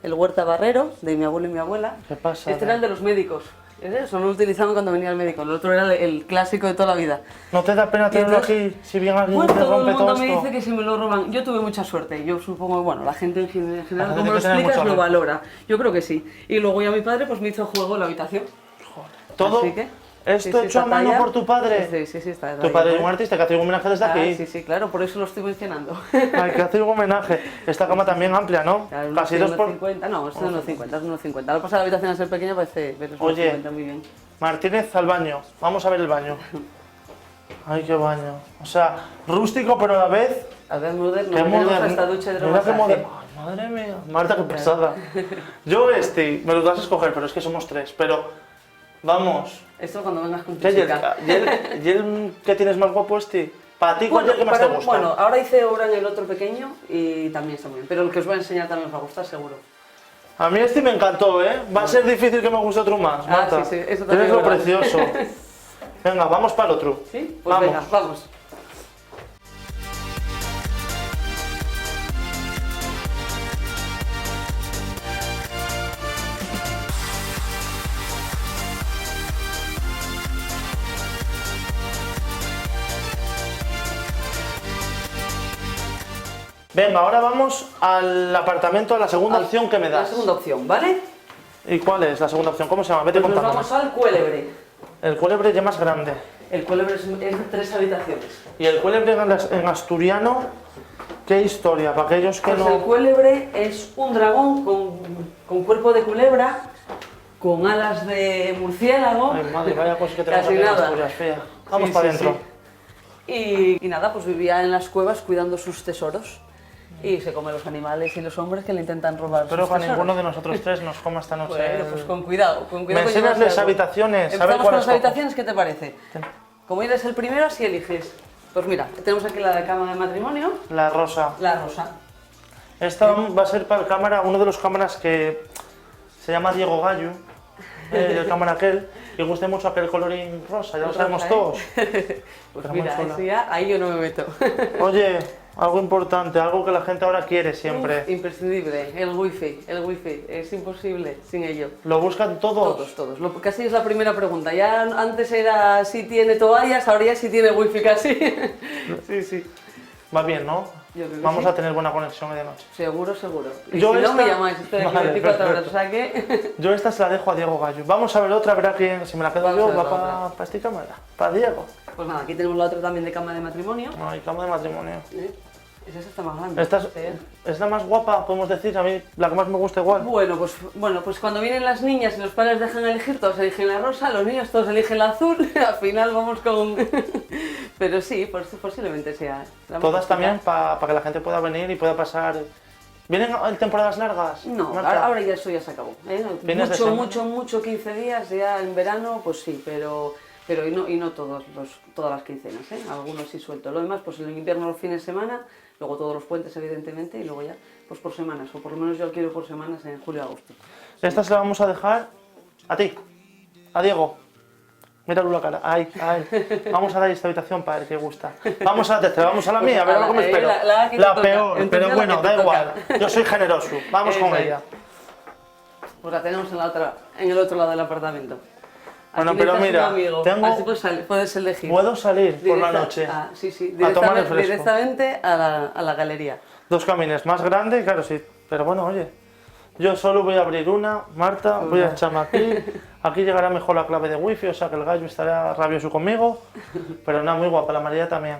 el huerta barrero, de mi abuelo y mi abuela. ¿Qué pasa? Este era el de los médicos. Eso no lo utilizaban cuando venía el médico. El otro era el clásico de toda la vida. ¿No te da pena tenerlo entonces, aquí si bien alguien Pues te todo el rompe mundo todo me esto? dice que si me lo roban. Yo tuve mucha suerte. Yo supongo, bueno, la gente en general, gente como tiene lo que tener explicas, mucha lo suerte. valora. Yo creo que sí. Y luego ya mi padre pues me hizo juego en la habitación. Todo Así que, esto sí, hecho está a mano talla. por tu padre. Sí, está Tu talla, padre es ¿eh? un artista que hace un homenaje desde aquí. Sí, sí, claro, por eso lo estoy mencionando. Hay que hacer un homenaje. Esta cama también amplia, ¿no? Claro, Casi 2 por... 1,50. No, es de 1,50, es 1,50. Lo que pasa es que la habitación al ser pequeña parece ver Oye. 1,50 muy bien. Martínez al baño. Vamos a ver el baño. Ay, qué baño. O sea, rústico pero a la vez... A ver, moderno, Qué tenemos moderno. hasta ducha de Mira qué hidromasaje. moderno. Ay, madre mía. Marta, qué pesada. Yo me lo vas a escoger, pero es que somos 3. Pero, vamos. Esto cuando vengas con tu ¿Qué, chica. ¿Y el que tienes más guapo este? Para ti, ¿cuál es el que más te gusta? Bueno, ahora hice obra en el otro pequeño y también está muy bien. Pero el que os voy a enseñar también os va a gustar, seguro. A mí este me encantó, ¿eh? Va a ser difícil que me guste otro más, Marta. sí, eso también Tienes lo es verdad. precioso. Venga, vamos para el otro. ¿Sí? Pues Vamos. venga, vamos. Venga, ahora vamos al apartamento, a la segunda opción que me La das. segunda opción, ¿vale? ¿Y cuál es la segunda opción? ¿Cómo se llama? Vete Pues nos contándome. vamos al cuélebre. El cuélebre ya más grande. El cuélebre es de 3 habitaciones. Y el cuélebre en asturiano, ¿qué historia? Para aquellos que Pues no... el cuélebre es un dragón con cuerpo de culebra, con alas de murciélago. Ay, madre, vaya cosa que tenemos Casi aquí en nada. Asturias, fea. Vamos Sí, para sí, adentro. sí. Y nada, pues vivía en las cuevas cuidando sus tesoros. Y se come los animales y los hombres que le intentan robar Espero sus que a tesoros. ninguno de nosotros 3 nos coma esta noche. Bueno, pues con cuidado, con cuidado. Me que enseñas llevarse las algo. habitaciones, a ver Empezamos con cuál las escojo. habitaciones, ¿qué te parece? Como eres el primero, así eliges. Pues mira, tenemos aquí la de cama de matrimonio, La rosa. la rosa. Esta va a ser para el cámara, uno de los cámaras que se llama Diego Gallo, el cámara aquel, y guste mucho aquel colorín rosa, ya lo sabemos Rosa, todos. ¿eh? Pues Pero muy mira, chula. eso ya, ahí yo no me meto. Oye, algo importante, algo que la gente ahora quiere siempre. Imprescindible, el wifi, es imposible sin ello. Lo buscan todos. Todos. Casi es la primera pregunta. Ya antes era si tiene toallas, ahora ya si tiene wifi casi. Sí, sí. Va bien, ¿no? Yo creo que Vamos sí. a tener buena conexión hoy de noche. Seguro. Y Yo si no, esta- me llamáis, estoy aquí Vale, 24 horas, perfecto. o sea que... Yo esta se la dejo a Diego Gallo. Vamos a ver otra, verá quién, si me la quedo Vamos a yo, ver va la para otra. esta cámara. Para Diego. Pues nada, aquí tenemos la otra también de cama de matrimonio. Ay, cama de matrimonio. Esa está más grande. Esta Sí. es la más guapa, podemos decir, a mí la que más me gusta igual. Bueno, pues cuando vienen las niñas y los padres dejan elegir, todos eligen la rosa, los niños todos eligen la azul, al final vamos con... Pero sí, posiblemente sea. la más Todas bonita. también para que la gente pueda venir y pueda pasar... ¿Vienen en temporadas largas? No, Marta? ahora ya eso ya se acabó. ¿Eh? ¿Fines de semana? Mucho, 15 días, ya en verano, pues sí, pero y no todas las quincenas, ¿eh? Algunos sí suelto. Lo demás, pues en el invierno los fines de semana, luego todos los puentes, evidentemente, y luego ya, pues por semanas, o por lo menos yo alquilo por semanas en julio y agosto. Esta se la vamos a dejar a ti, a Diego. Míralo la cara. Ay. Vamos a dar esta habitación para ver qué gusta. Vamos a la tercera, vamos a la Pues mía, a ver lo que me espero. la que te La toca. peor, Entonces pero la bueno, que te da toca. igual. Yo soy generoso. Vamos con Eso es. ella. Pues la tenemos en el otro lado del apartamento. Bueno, Aquí pero necesitas mira, un amigo, tengo- así puedes elegir. Puedo salir por la Directa- noche. Sí, a tomar el directamente, fresco. directamente a la galería. 2 camines más grandes, claro, sí. Pero bueno, oye, yo solo voy a abrir una, Marta, voy a echarme aquí. Aquí llegará mejor la clave de wifi, o sea que el gallo estará rabioso conmigo. Pero nada, muy guapa, la María también.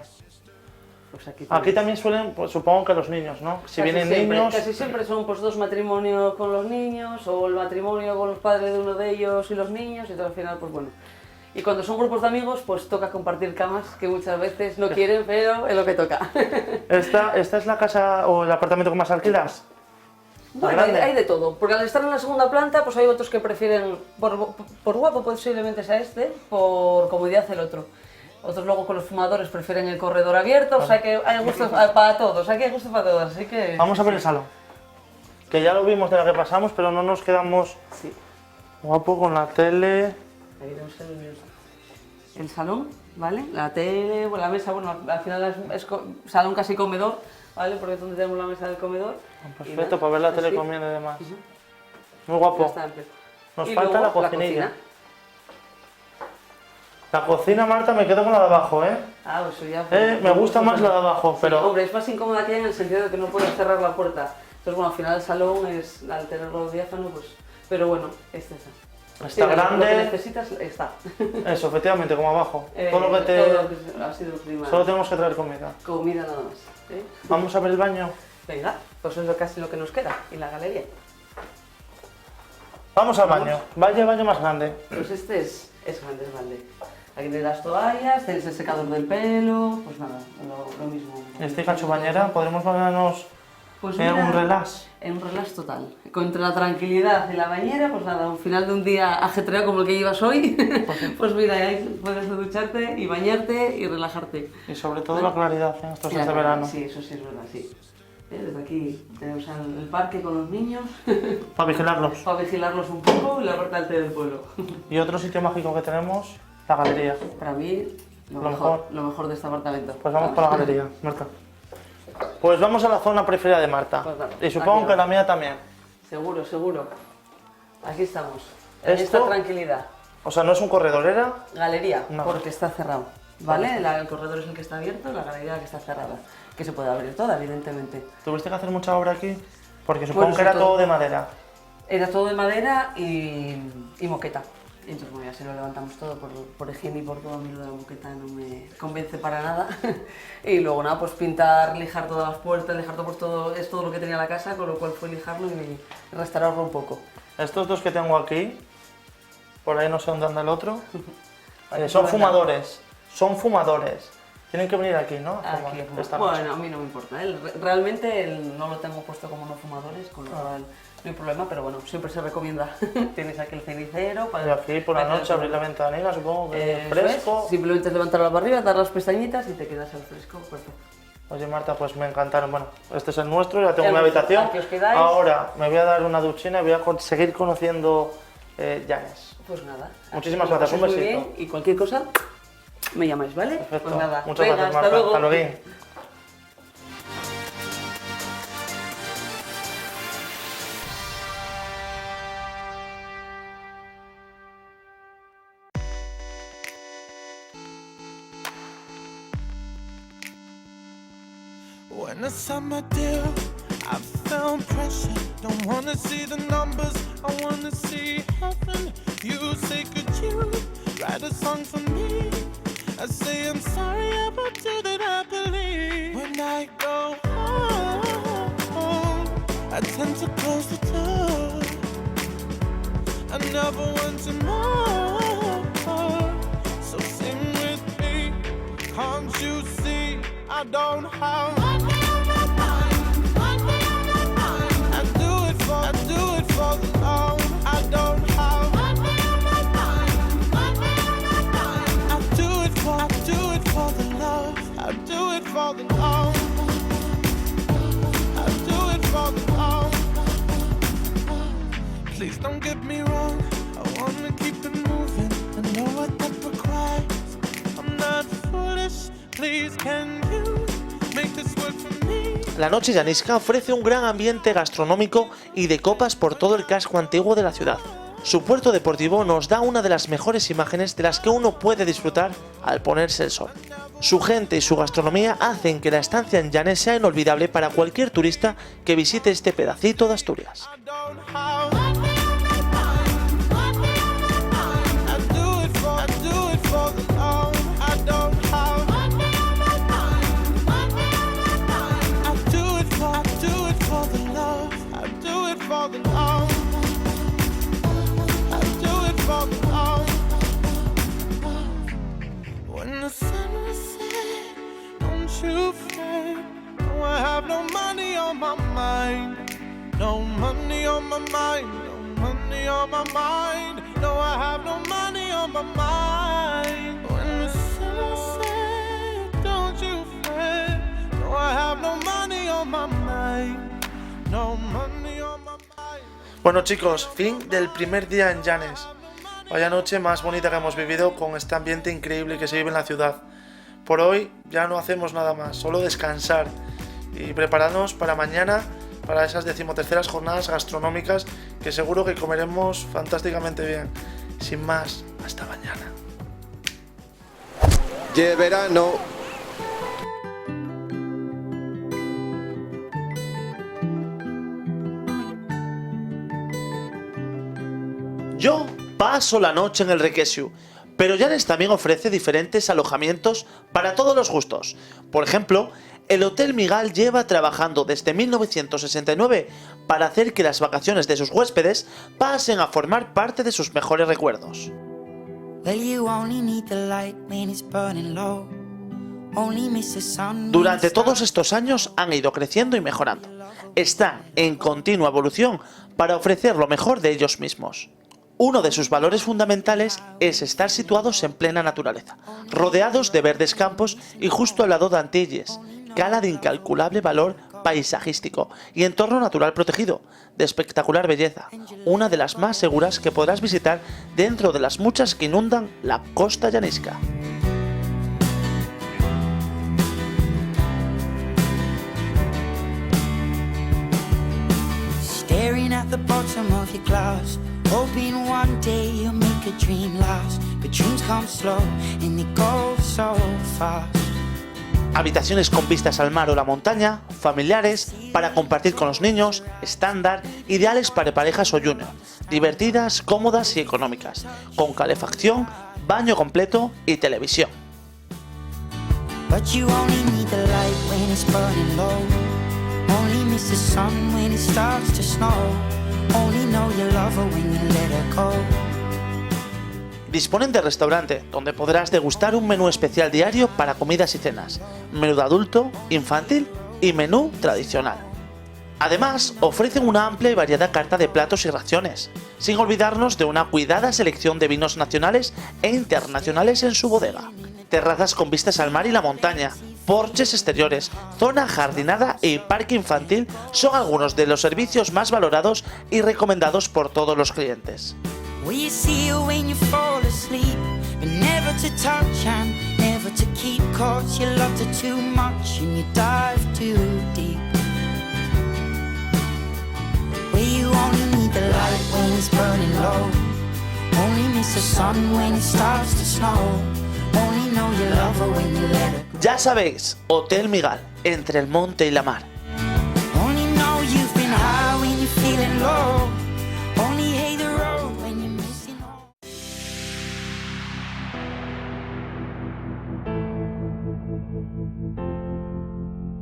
Pues aquí Aquí también suelen, pues supongo que los niños, ¿no? Si Casi vienen siempre, niños, Casi siempre son pues 2 matrimonios con los niños o el matrimonio con los padres de uno de ellos y los niños y todo al final pues bueno. Y cuando son grupos de amigos, pues toca compartir camas, que muchas veces no quieren, pero es lo que toca. ¿Esta es la casa o el apartamento que más alquilas? Bueno, hay de todo, porque al estar en la segunda planta, pues hay otros que prefieren, por guapo posiblemente sea este, por comodidad el otro. Otros luego con los fumadores prefieren el corredor abierto, o sea que hay gustos para todos, aquí hay gustos para todos, así que... Vamos a ver el salón, que ya lo vimos de la que pasamos, pero no nos quedamos Sí. guapo con la tele. Ahí tenemos el salón, ¿vale? La tele, bueno, la mesa, bueno, al final es salón casi comedor, ¿vale? Porque es donde tenemos la mesa del comedor. Perfecto, para ver la tele así. comiendo y demás. Ujú. Muy guapo. Bastante. Nos Y falta luego la cocinilla. La cocina, Marta, me quedo con la de abajo, ¿eh? Ah, pues eso ya... Me gusta más la de abajo, Sí, pero... hombre, es más incómoda que en el sentido de que no puedes cerrar la puerta. Entonces, bueno, al final el salón es, al tenerlo diáfano, pues... Pero bueno, está. Está grande. Lo que necesitas está. Eso, efectivamente, como abajo. Todo lo que te... Todo lo que ha sido prima. Solo tenemos que traer comida. Comida nada más. ¿Eh? Vamos a ver el baño. Venga, pues eso es casi lo que nos queda. Y la galería. Vamos al baño. Baño más grande. Pues este es grande, es grande. Aquí tenéis las toallas, tenéis el secador del pelo, pues nada, lo mismo. Este cacho bañera, ¿podremos bañarnos Pues en mira, un relax? En un relax total. Entre la tranquilidad y la bañera, pues nada, un final de un día ajetreado como el que llevas hoy, pues mira, ahí puedes ducharte y bañarte y relajarte. Y sobre todo la claridad en estos días de verano. Sí, eso sí es verdad, sí. Desde aquí tenemos el parque con los niños, Para vigilarlos. para vigilarlos un poco y la parte alta del pueblo. Y otro sitio mágico que tenemos, la galería. Para mí, Lo lo mejor de este apartamento. Pues vamos para la galería, Marta. Pues vamos a la zona preferida de Marta. Pues vamos, Y supongo aquí que la vamos. mía también. Seguro, seguro. Aquí estamos. En Esto- esta tranquilidad. O sea, no es un corredor, ¿era? Galería, No. porque está cerrado. ¿Vale? El corredor es el que está abierto, la galería la que está cerrada. Que se puede abrir toda, evidentemente. ¿Tuviste que hacer mucha obra aquí? Porque supongo Pues que era todo. todo de madera. Era todo de madera y moqueta. Y entonces, bueno, ya se lo levantamos todo por higiene y por todo. A mí lo de la moqueta no me convence para nada. Y luego, nada, pues pintar, lijar todas las puertas, lijar todo, pues todo, es todo lo que tenía la casa, con lo cual fue lijarlo y restaurarlo un poco. Estos dos que tengo aquí, por ahí no sé dónde anda el otro, Aquí son por fumadores. Son fumadores. Tienen que venir aquí, ¿no? A Aquí, fumar esta noche. bueno, a mí no me importa. Realmente no lo tengo puesto como no fumadores, con lo cual no hay problema, pero bueno, siempre se recomienda. Tienes aquí el cenicero Y para... aquí por la para noche abrir la ventanilla, supongo que Eso fresco. es. Simplemente es levantarlo para arriba, dar las pestañitas y te quedas al fresco. Perfecto. Oye Marta, pues me encantaron. Bueno, este es el nuestro, ya tengo El mi vuestro. habitación. Aquí os quedáis. Ahora me voy a dar una duchina y voy a seguir conociendo Llanes. Pues nada. Muchísimas Lo gracias, un pasáis muy besito. bien y cualquier cosa me llamáis, ¿vale? Perfecto. Pues nada. Muchas Venga, gracias, hasta Marta. luego. Hasta luego. When I signed my deal, I felt pressure. Don't wanna see the numbers, I wanna see heaven. You say, could you write a song for me? I say, I'm sorry about you that I believe. When I go home, I tend to close the door. I never want to more. So sing with me, can't you see I don't have I do it for the love. I don't have I do it for the love. I do it for the love. I do it for the love. Please don't get me wrong. I wanna keep it moving. I know what that requires. I'm not foolish. Please can you make this work for me? La Noche Llanesca ofrece un gran ambiente gastronómico y de copas por todo el casco antiguo de la ciudad. Su puerto deportivo nos da una de las mejores imágenes de las que uno puede disfrutar al ponerse el sol. Su gente y su gastronomía hacen que la estancia en Llanes sea inolvidable para cualquier turista que visite este pedacito de Asturias. you fed. No, I have no money on my mind. No money on my mind. No money on my mind. No, I have no money on my mind. When the sun set, don't you fret. No, I have no money on my mind. No money on my mind. Bueno chicos, fin del primer día en Llanes. Vaya noche más bonita que hemos vivido con este ambiente increíble que se vive en la ciudad. Por hoy ya no hacemos nada más, solo descansar y prepararnos para mañana, para esas 13ª jornadas gastronómicas que seguro que comeremos fantásticamente bien. Sin más, hasta mañana. ¡Ye verano! Yo paso la noche en el Requesiu, pero Llanes también ofrece diferentes alojamientos para todos los gustos. Por ejemplo, el Hotel Migal lleva trabajando desde 1969 para hacer que las vacaciones de sus huéspedes pasen a formar parte de sus mejores recuerdos. Durante todos estos años han ido creciendo y mejorando. Están en continua evolución para ofrecer lo mejor de ellos mismos. Uno de sus valores fundamentales es estar situados en plena naturaleza, rodeados de verdes campos y justo al lado de Antilles, cala de incalculable valor paisajístico y entorno natural protegido, de espectacular belleza, una de las más seguras que podrás visitar dentro de las muchas que inundan la costa llanesca. Staring at the bottom of your glass, hoping one day you'll make a dream last. But dreams come slow and they go so fast. Habitaciones con vistas al mar o la montaña, familiares, para compartir con los niños, estándar, ideales para parejas o junior, divertidas, cómodas y económicas, con calefacción, baño completo y televisión. But you only need the light when it's burning low. Only miss the sun when it starts to snow. Only know you love her when you let her go. Disponen de restaurante, donde podrás degustar un menú especial diario para comidas y cenas, menú de adulto, infantil y menú tradicional. Además, ofrecen una amplia y variada carta de platos y raciones, sin olvidarnos de una cuidada selección de vinos nacionales e internacionales en su bodega. Terrazas con vistas al mar y la montaña, porches exteriores, zona jardinada y parque infantil son algunos de los servicios más valorados y recomendados por todos los clientes. We see you when you fall asleep, but never to touch and never to keep. Cause you loved her too much and you dive too deep. Where you only need the light when it's burning low. Only miss the sun when it starts to snow. Only know you love her when you let her. Ya sabéis, Hotel Migal, entre el monte y la mar. Only know you've been high when you're feeling low. Only hate the road when you're missing home.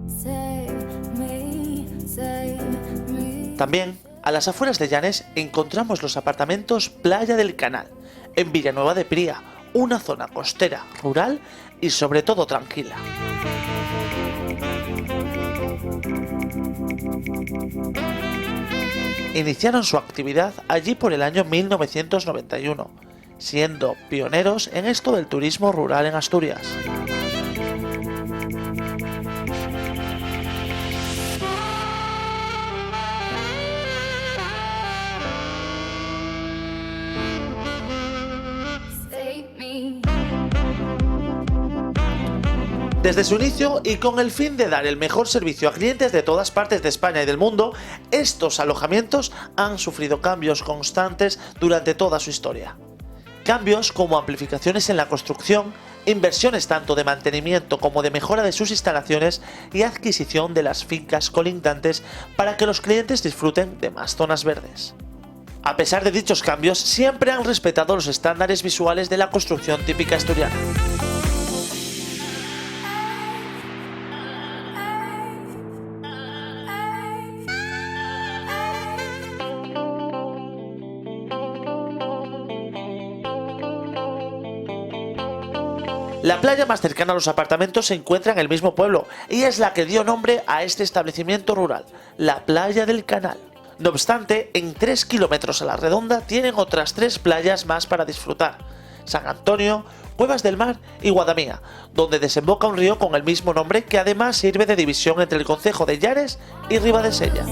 Save me, save me. También, a las afueras de Llanes encontramos los apartamentos Playa del Canal, en Villanueva de Pría, una zona costera, rural y sobre todo tranquila. Iniciaron su actividad allí por el año 1991, siendo pioneros en esto del turismo rural en Asturias. Save me. Desde su inicio y con el fin de dar el mejor servicio a clientes de todas partes de España y del mundo, estos alojamientos han sufrido cambios constantes durante toda su historia. Cambios como amplificaciones en la construcción, inversiones tanto de mantenimiento como de mejora de sus instalaciones y adquisición de las fincas colindantes para que los clientes disfruten de más zonas verdes. A pesar de dichos cambios, siempre han respetado los estándares visuales de la construcción típica asturiana. La playa más cercana a los apartamentos se encuentra en el mismo pueblo y es la que dio nombre a este establecimiento rural, la Playa del Canal. No obstante, en 3 kilómetros a la redonda tienen otras 3 playas más para disfrutar: San Antonio, Cuevas del Mar y Guadamía, donde desemboca un río con el mismo nombre que además sirve de división entre el concejo de Llares y Ribadesella.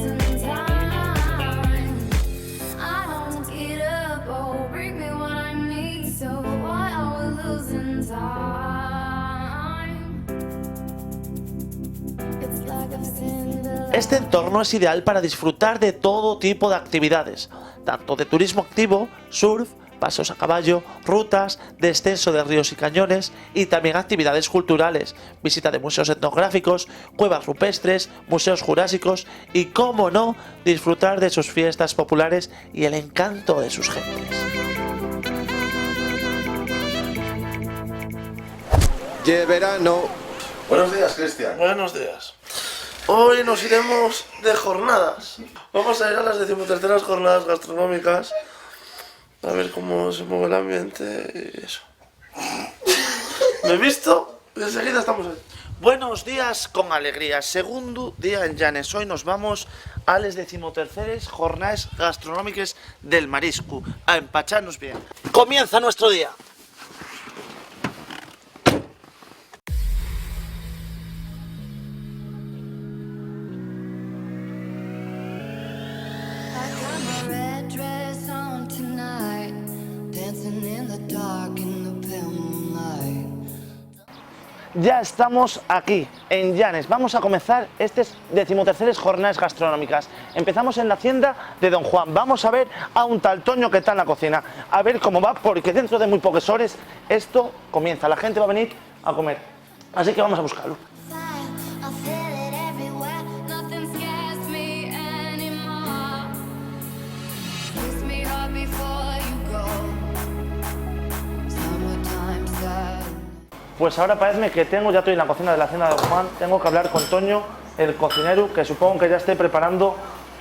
Este entorno es ideal para disfrutar de todo tipo de actividades, tanto de turismo activo, surf, paseos a caballo, rutas, descenso de ríos y cañones y también actividades culturales, visita de museos etnográficos, cuevas rupestres, museos jurásicos y, cómo no, disfrutar de sus fiestas populares y el encanto de sus gentes. Y verano. Buenos días, Cristian. Buenos días. Hoy nos iremos de jornadas. Vamos a ir a las 13ª jornadas gastronómicas. A ver cómo se mueve el ambiente y eso. Me he visto y enseguida estamos ahí. Buenos días con alegría. Segundo día en Llanes. Hoy nos vamos a les 13º jornadas gastronómicas del marisco. A empacharnos bien. Comienza nuestro día. Ya estamos aquí, en Llanes. Vamos a comenzar estas 13º jornadas gastronómicas. Empezamos en la hacienda de Don Juan. Vamos a ver a un tal Toño que está en la cocina. A ver cómo va, porque dentro de muy pocas horas esto comienza. La gente va a venir a comer. Así que vamos a buscarlo. Pues ahora parece que ya estoy en la cocina de la hacienda de Don Juan, tengo que hablar con Toño, el cocinero, que supongo que ya esté preparando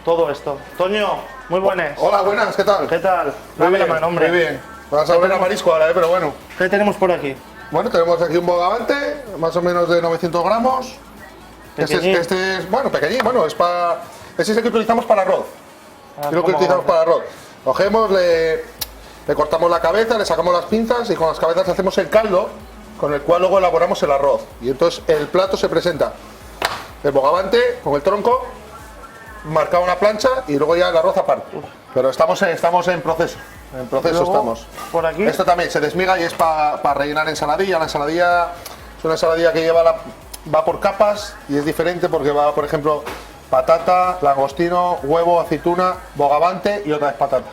todo esto. Toño, muy buenas. Hola, buenas, ¿qué tal? ¿Qué tal? Muy Dame bien, la mano, hombre. muy bien. Vas a ver a marisco ahora, pero bueno. ¿Qué tenemos por aquí? Bueno, tenemos aquí un bogavante, más o menos de 900 gramos. Pequeñín. Este es, bueno, pequeñín, bueno, es para... Ese es el que utilizamos para arroz. Es lo que utilizamos para arroz. Cogemos, le cortamos la cabeza, le sacamos las pinzas y con las cabezas hacemos el caldo, con el cual luego elaboramos el arroz. Y entonces el plato se presenta el bogavante con el tronco, marcado una plancha y luego ya el arroz aparte. Pero estamos en proceso. En proceso estamos. Por aquí. Esto también se desmiga y es para rellenar ensaladilla. La ensaladilla es una ensaladilla que va por capas y es diferente porque va, por ejemplo, patata, langostino, huevo, aceituna, bogavante y otra vez patata.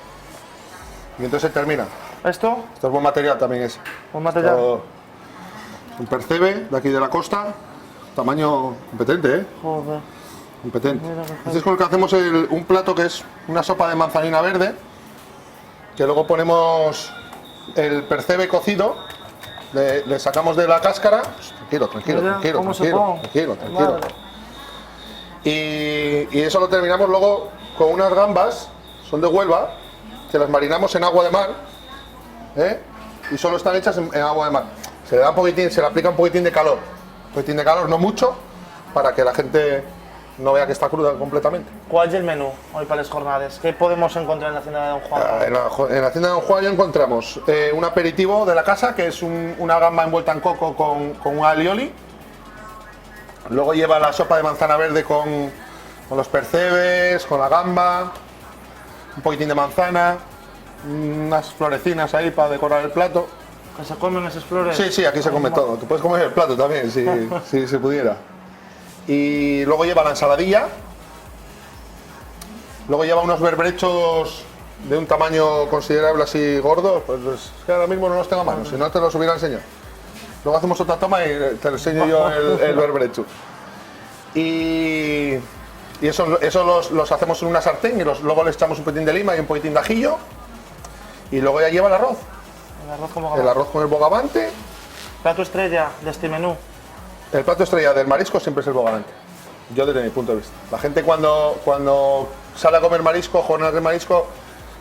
Y entonces se termina. ¿Esto? Esto es buen material también es. Buen material. Un percebe de aquí de la costa, tamaño competente, ¿eh? Joder. Competente. Este es con el que hacemos un plato que es una sopa de manzanina verde, que luego ponemos el percebe cocido, le sacamos de la cáscara. Tranquilo. Y eso lo terminamos luego con unas gambas, son de Huelva, que las marinamos en agua de mar, ¿eh? Y solo están hechas en agua de mar. Se le da un poquitín, se le aplica un poquitín de calor, no mucho, para que la gente no vea que está cruda completamente. ¿Cuál es el menú hoy para las jornadas? ¿Qué podemos encontrar en la hacienda de Don Juan? En la hacienda de Don Juan ya encontramos un aperitivo de la casa, que es una gamba envuelta en coco con un alioli. Luego lleva la sopa de manzana verde con los percebes, con la gamba, un poquitín de manzana, unas florecinas ahí para decorar el plato. ¿Que se comen esas flores? Sí, aquí se come todo. Tú puedes comer el plato también, si se pudiera. Y luego lleva la ensaladilla. Luego lleva unos berberechos de un tamaño considerable, así gordos. Pues es que ahora mismo no los tengo a mano, si no te los hubiera enseñado. Luego hacemos otra toma y te enseño yo el berberecho. Y eso los hacemos en una sartén y luego le echamos un poquitín de lima y un poquitín de ajillo. Y luego ya lleva el arroz. El arroz con el bogavante. ¿Plato estrella de este menú? El plato estrella del marisco siempre es el bogavante. Yo desde mi punto de vista. La gente cuando sale a comer marisco, jornadas de marisco,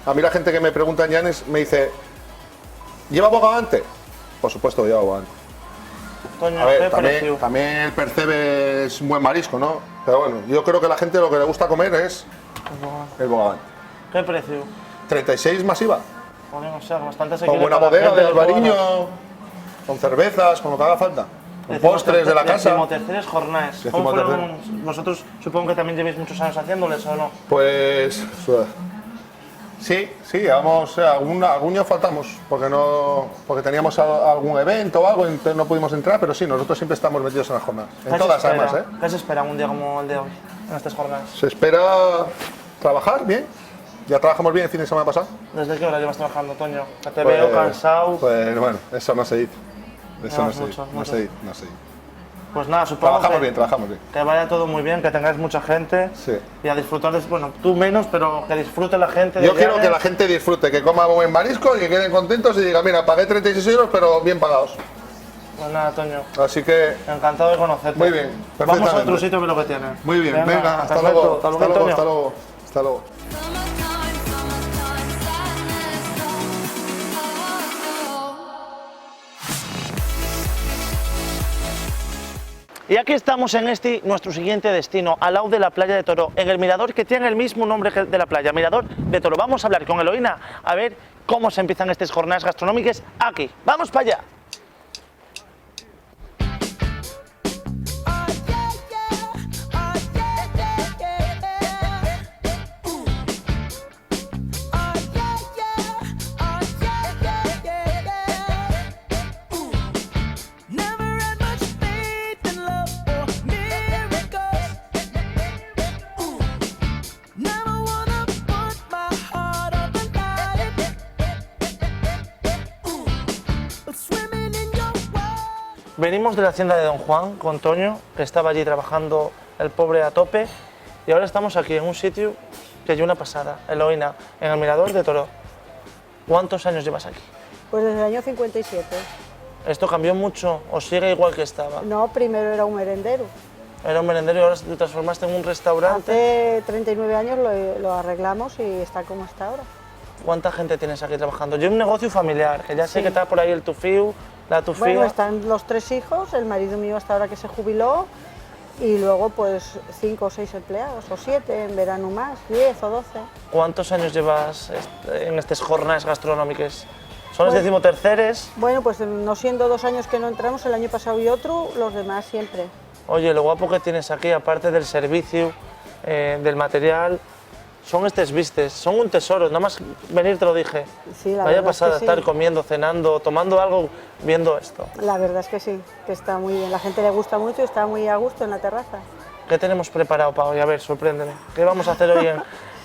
a mí la gente que me pregunta en Llanes me dice, ¿lleva bogavante? Por supuesto, lleva bogavante. Toño, A ver, ¿qué precio? también el percebe es un buen marisco, ¿no? Pero bueno, yo creo que a la gente lo que le gusta comer es el bogavante. ¿Qué precio? 36 masiva. Joder, o sea, bastante Con buena bodega de Albariño, con cervezas, con lo que haga falta. Con postres de la casa. Decimoterceras jornadas. ¿Cómo fueron? Vosotros supongo que también llevéis muchos años haciéndoles, ¿o no? Pues sí, vamos, algún año faltamos, porque teníamos algún evento o algo, entonces no pudimos entrar, pero sí, nosotros siempre estamos metidos en las jornadas. En todas además, ¿eh? ¿Qué se espera un día como el de hoy, en estas jornadas? Se espera trabajar bien. Ya trabajamos bien el fin de semana pasado. ¿Desde qué hora llevas trabajando, Toño? Que te veo cansado. Pues bueno, eso no se dice. Eso no se dice. Pues nada, supongo trabajamos bien. que vaya todo muy bien, que tengáis mucha gente. Sí. Y a disfrutar, bueno, tú menos, pero que disfrute la gente. Yo quiero que la gente disfrute, que coma buen marisco y que queden contentos y digan, mira, pagué 36 euros, pero bien pagados. Pues nada, Toño. Así que... Encantado de conocerte. Muy bien, perfectamente. Vamos a otro sitio que lo que tiene. Muy bien, venga, hasta luego. Hasta luego. Y aquí estamos en nuestro siguiente destino, al lado de la playa de Toro, en el mirador que tiene el mismo nombre que de la playa, Mirador de Toro. Vamos a hablar con Eloína a ver cómo se empiezan estas jornadas gastronómicas aquí. ¡Vamos para allá! Venimos de la hacienda de Don Juan con Toño, que estaba allí trabajando el pobre a tope, y ahora estamos aquí en un sitio que es una pasada, Eloína, en el Mirador de Toro. ¿Cuántos años llevas aquí? Pues desde el año 57. ¿Esto cambió mucho o sigue igual que estaba? No, primero era un merendero. Era un merendero y ahora te transformaste en un restaurante. Hace 39 años lo arreglamos y está como está ahora. ¿Cuánta gente tienes aquí trabajando? Yo un negocio familiar, que ya sé que está por ahí el tufiu, la tufía. Bueno, están los 3 hijos, el marido mío hasta ahora que se jubiló, y luego pues 5 o 6 empleados, o 7, en verano más, 10 o 12. ¿Cuántos años llevas en estas jornadas gastronómicas? ¿Son los decimoterceres? Bueno, pues no siendo 2 años que no entramos, el año pasado y otro, los demás siempre. Oye, lo guapo que tienes aquí, aparte del servicio, del material, son estos vistes, son un tesoro, nada más venir te lo dije. Sí, la Vaya verdad pasada es que estar sí. comiendo, cenando, tomando algo, viendo esto. La verdad es que sí, que está muy bien. La gente le gusta mucho y está muy a gusto en la terraza. ¿Qué tenemos preparado para hoy? A ver, sorpréndeme. ¿Qué vamos a hacer hoy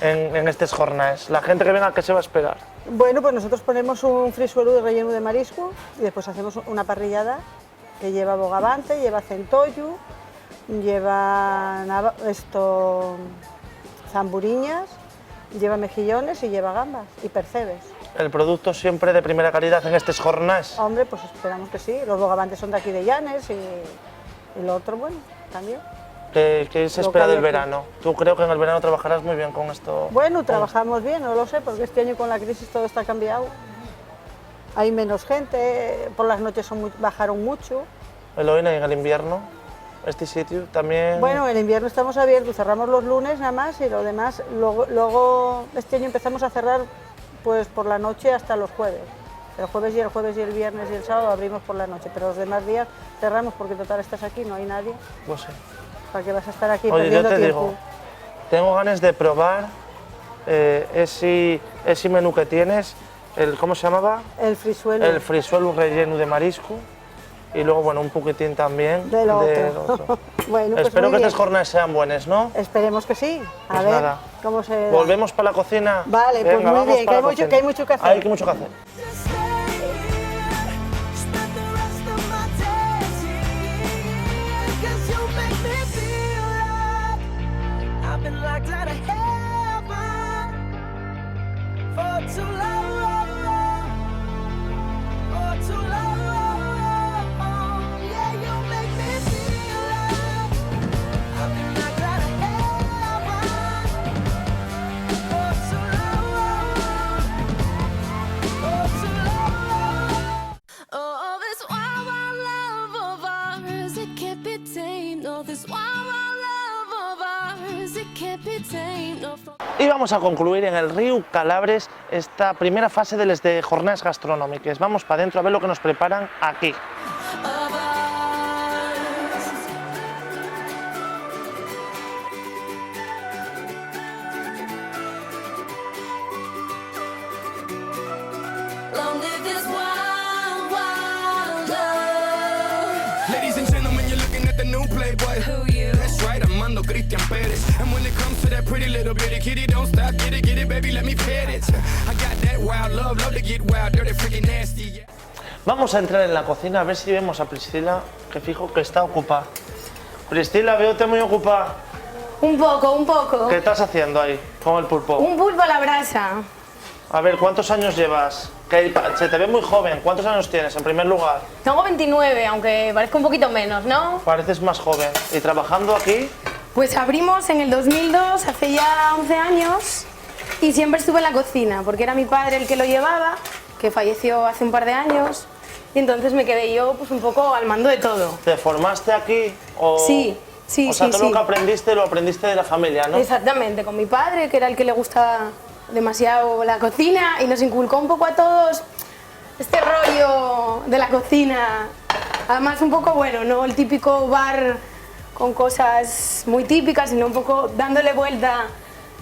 en estas jornadas? La gente que venga, ¿qué se va a esperar? Bueno, pues nosotros ponemos un frisuelo relleno de marisco y después hacemos una parrillada que lleva bogavante, lleva centollo, lleva zamburiñas, lleva mejillones y lleva gambas y percebes. ¿El producto siempre de primera calidad en estas jornadas? Hombre, pues esperamos que sí. Los bogavantes son de aquí de Llanes y lo otro, bueno, también. ¿Qué se espera del verano? ¿Tú creo que en el verano trabajarás muy bien con esto? Bueno, trabajamos bien, no lo sé, porque este año con la crisis todo está cambiado. Hay menos gente, por las noches bajaron mucho. Eloína, ¿y en el invierno? ¿Este sitio también? Bueno, en invierno estamos abiertos, cerramos los lunes nada más y lo demás. Luego este año empezamos a cerrar pues por la noche hasta los jueves. El jueves y el viernes y el sábado abrimos por la noche, pero los demás días cerramos porque total estás aquí, no hay nadie. No sé. ¿Para qué vas a estar aquí Oye, perdiendo yo te tiempo? digo, tengo ganas de probar ese menú que tienes, ¿cómo se llamaba? El frisuelo. El frisuelo relleno de marisco y luego, bueno, un poquitín también Del otro. otro. Bueno, pues Espero muy que bien. estas jornadas sean buenas, ¿no? Esperemos que sí. A Pues ver nada. cómo se da. ¿Volvemos para la cocina? Vale, pues Venga, muy vamos bien, para la que cocina. hay mucho que hacer. Hay mucho que hacer. I've been locked out of heaven for too long, for too long. Yeah, you make me feel like I've been locked out of heaven for too long, for too long. can't be tamed. No. Y vamos a concluir en el Riu Calabres esta primera fase de les de jornadas gastronómicas. Vamos para adentro a ver lo que nos preparan aquí. Long live this wild, wild love. Ladies and gentlemen, you're looking at the new Playboy. Who you? That's right, Armando Christian Perez. And when it comes to that pretty little bitty kitty, don't stop, get it, baby, let me pet it. I got that wild love to get wild, dirty, freaky, nasty. Yeah. Vamos a entrar en la cocina a ver si vemos a Priscila, que fijo que está ocupada. Priscila, veo muy ocupada. Un poco. ¿Qué estás haciendo ahí con el pulpo? Un pulpo a la brasa. A ver, ¿cuántos años llevas? Que se te ve muy joven. ¿Cuántos años tienes, en primer lugar? Tengo 29, aunque parezca un poquito menos, ¿no? Pareces más joven. ¿Y trabajando aquí? Pues abrimos en el 2002, hace ya 11 años, y siempre estuve en la cocina, porque era mi padre el que lo llevaba, que falleció hace un par de años, y entonces me quedé yo pues un poco al mando de todo. ¿Te formaste aquí? O... Sí. O sea, todo lo que aprendiste lo aprendiste de la familia, ¿no? Exactamente, con mi padre, que era el que le gustaba demasiado la cocina, y nos inculcó un poco a todos este rollo de la cocina. Además un poco, bueno, no el típico bar con cosas muy típicas, sino un poco dándole vuelta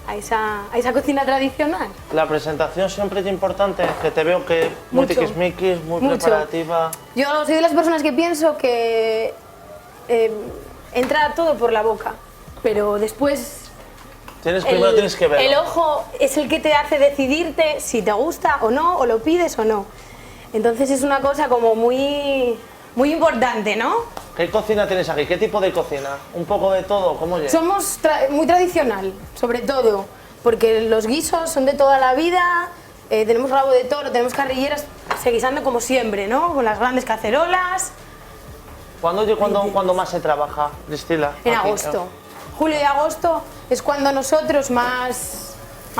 a esa cocina tradicional. La presentación siempre es importante, que te veo que muy Mucho. tiquismiquis, muy Mucho. preparativa. Yo soy de las personas que pienso que entra todo por la boca, pero después Primero tienes que ver. el ojo es el que te hace decidirte si te gusta o no, o lo pides o no. Entonces es una cosa como muy importante, ¿no? ¿Qué cocina tienes aquí? ¿Qué tipo de cocina? ¿Un poco de todo? ¿Cómo llega? Somos muy tradicional, sobre todo, porque los guisos son de toda la vida, tenemos rabo de toro, tenemos carrilleras, se guisando como siempre, ¿no? Con las grandes cacerolas. ¿Cuándo más se trabaja, Priscila? En Aquí, agosto. Julio y agosto es cuando nosotros más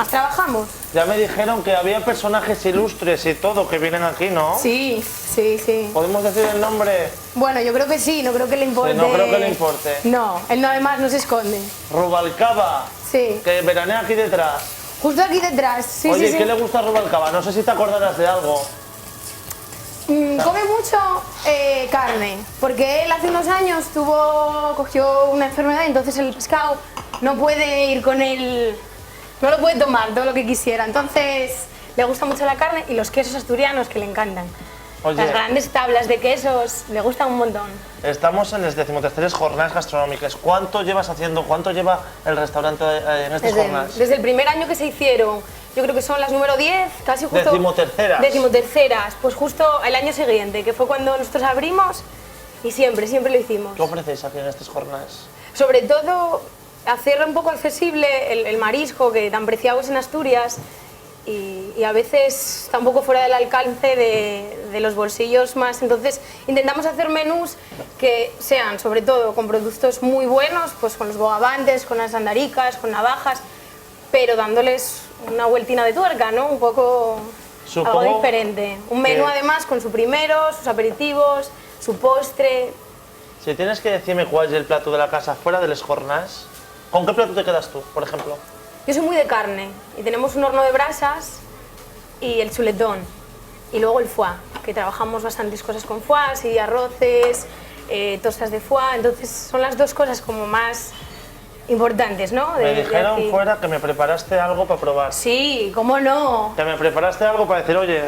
trabajamos. Ya me dijeron que había personajes ilustres y todo que vienen aquí, ¿no? Sí. ¿Podemos decir el nombre? Bueno, yo creo que sí, no creo que le importe. Sí, no creo que le importe. No, él no, además no se esconde. Rubalcaba, Sí. que veranea aquí detrás. Justo aquí detrás, sí, Oye, sí. ¿qué le gusta a Rubalcaba? No sé si te acordarás de algo. Come mucho carne, porque él hace unos años cogió una enfermedad, entonces el pescado no puede ir con él, no lo puede tomar todo lo que quisiera, entonces le gusta mucho la carne y los quesos asturianos que le encantan. Oye. Las grandes tablas de quesos le gustan un montón. Estamos en las 13ª jornadas gastronómicas. ¿Cuánto lleva el restaurante en estas jornadas? Desde el primer año que se hicieron, yo creo que son las número 10, casi justo... Decimoterceras. Decimoterceras, pues justo el año siguiente, que fue cuando nosotros abrimos y siempre lo hicimos. ¿Qué ofrecéis aquí en estas jornadas? Sobre todo, hacer un poco accesible el marisco, que tan preciado es en Asturias, y a veces está un poco fuera del alcance de los bolsillos más. Entonces intentamos hacer menús que sean sobre todo con productos muy buenos, pues con los bogavantes, con las andaricas, con navajas, pero dándoles una vueltina de tuerca, ¿no? Un poco Supongo algo diferente. Un menú que- además con su primero, sus aperitivos, su postre. Si tienes que decirme cuál es el plato de la casa fuera de las jornadas, ¿con qué plato te quedas tú, por ejemplo? Yo soy muy de carne y tenemos un horno de brasas y el chuletón y luego el foie, que trabajamos bastantes cosas con foie, y arroces, tostas de foie, entonces son las dos cosas como más importantes, ¿no? Me dijeron aquí. fuera que me preparaste algo para probar. Sí, cómo no. Que me preparaste algo para decir, oye,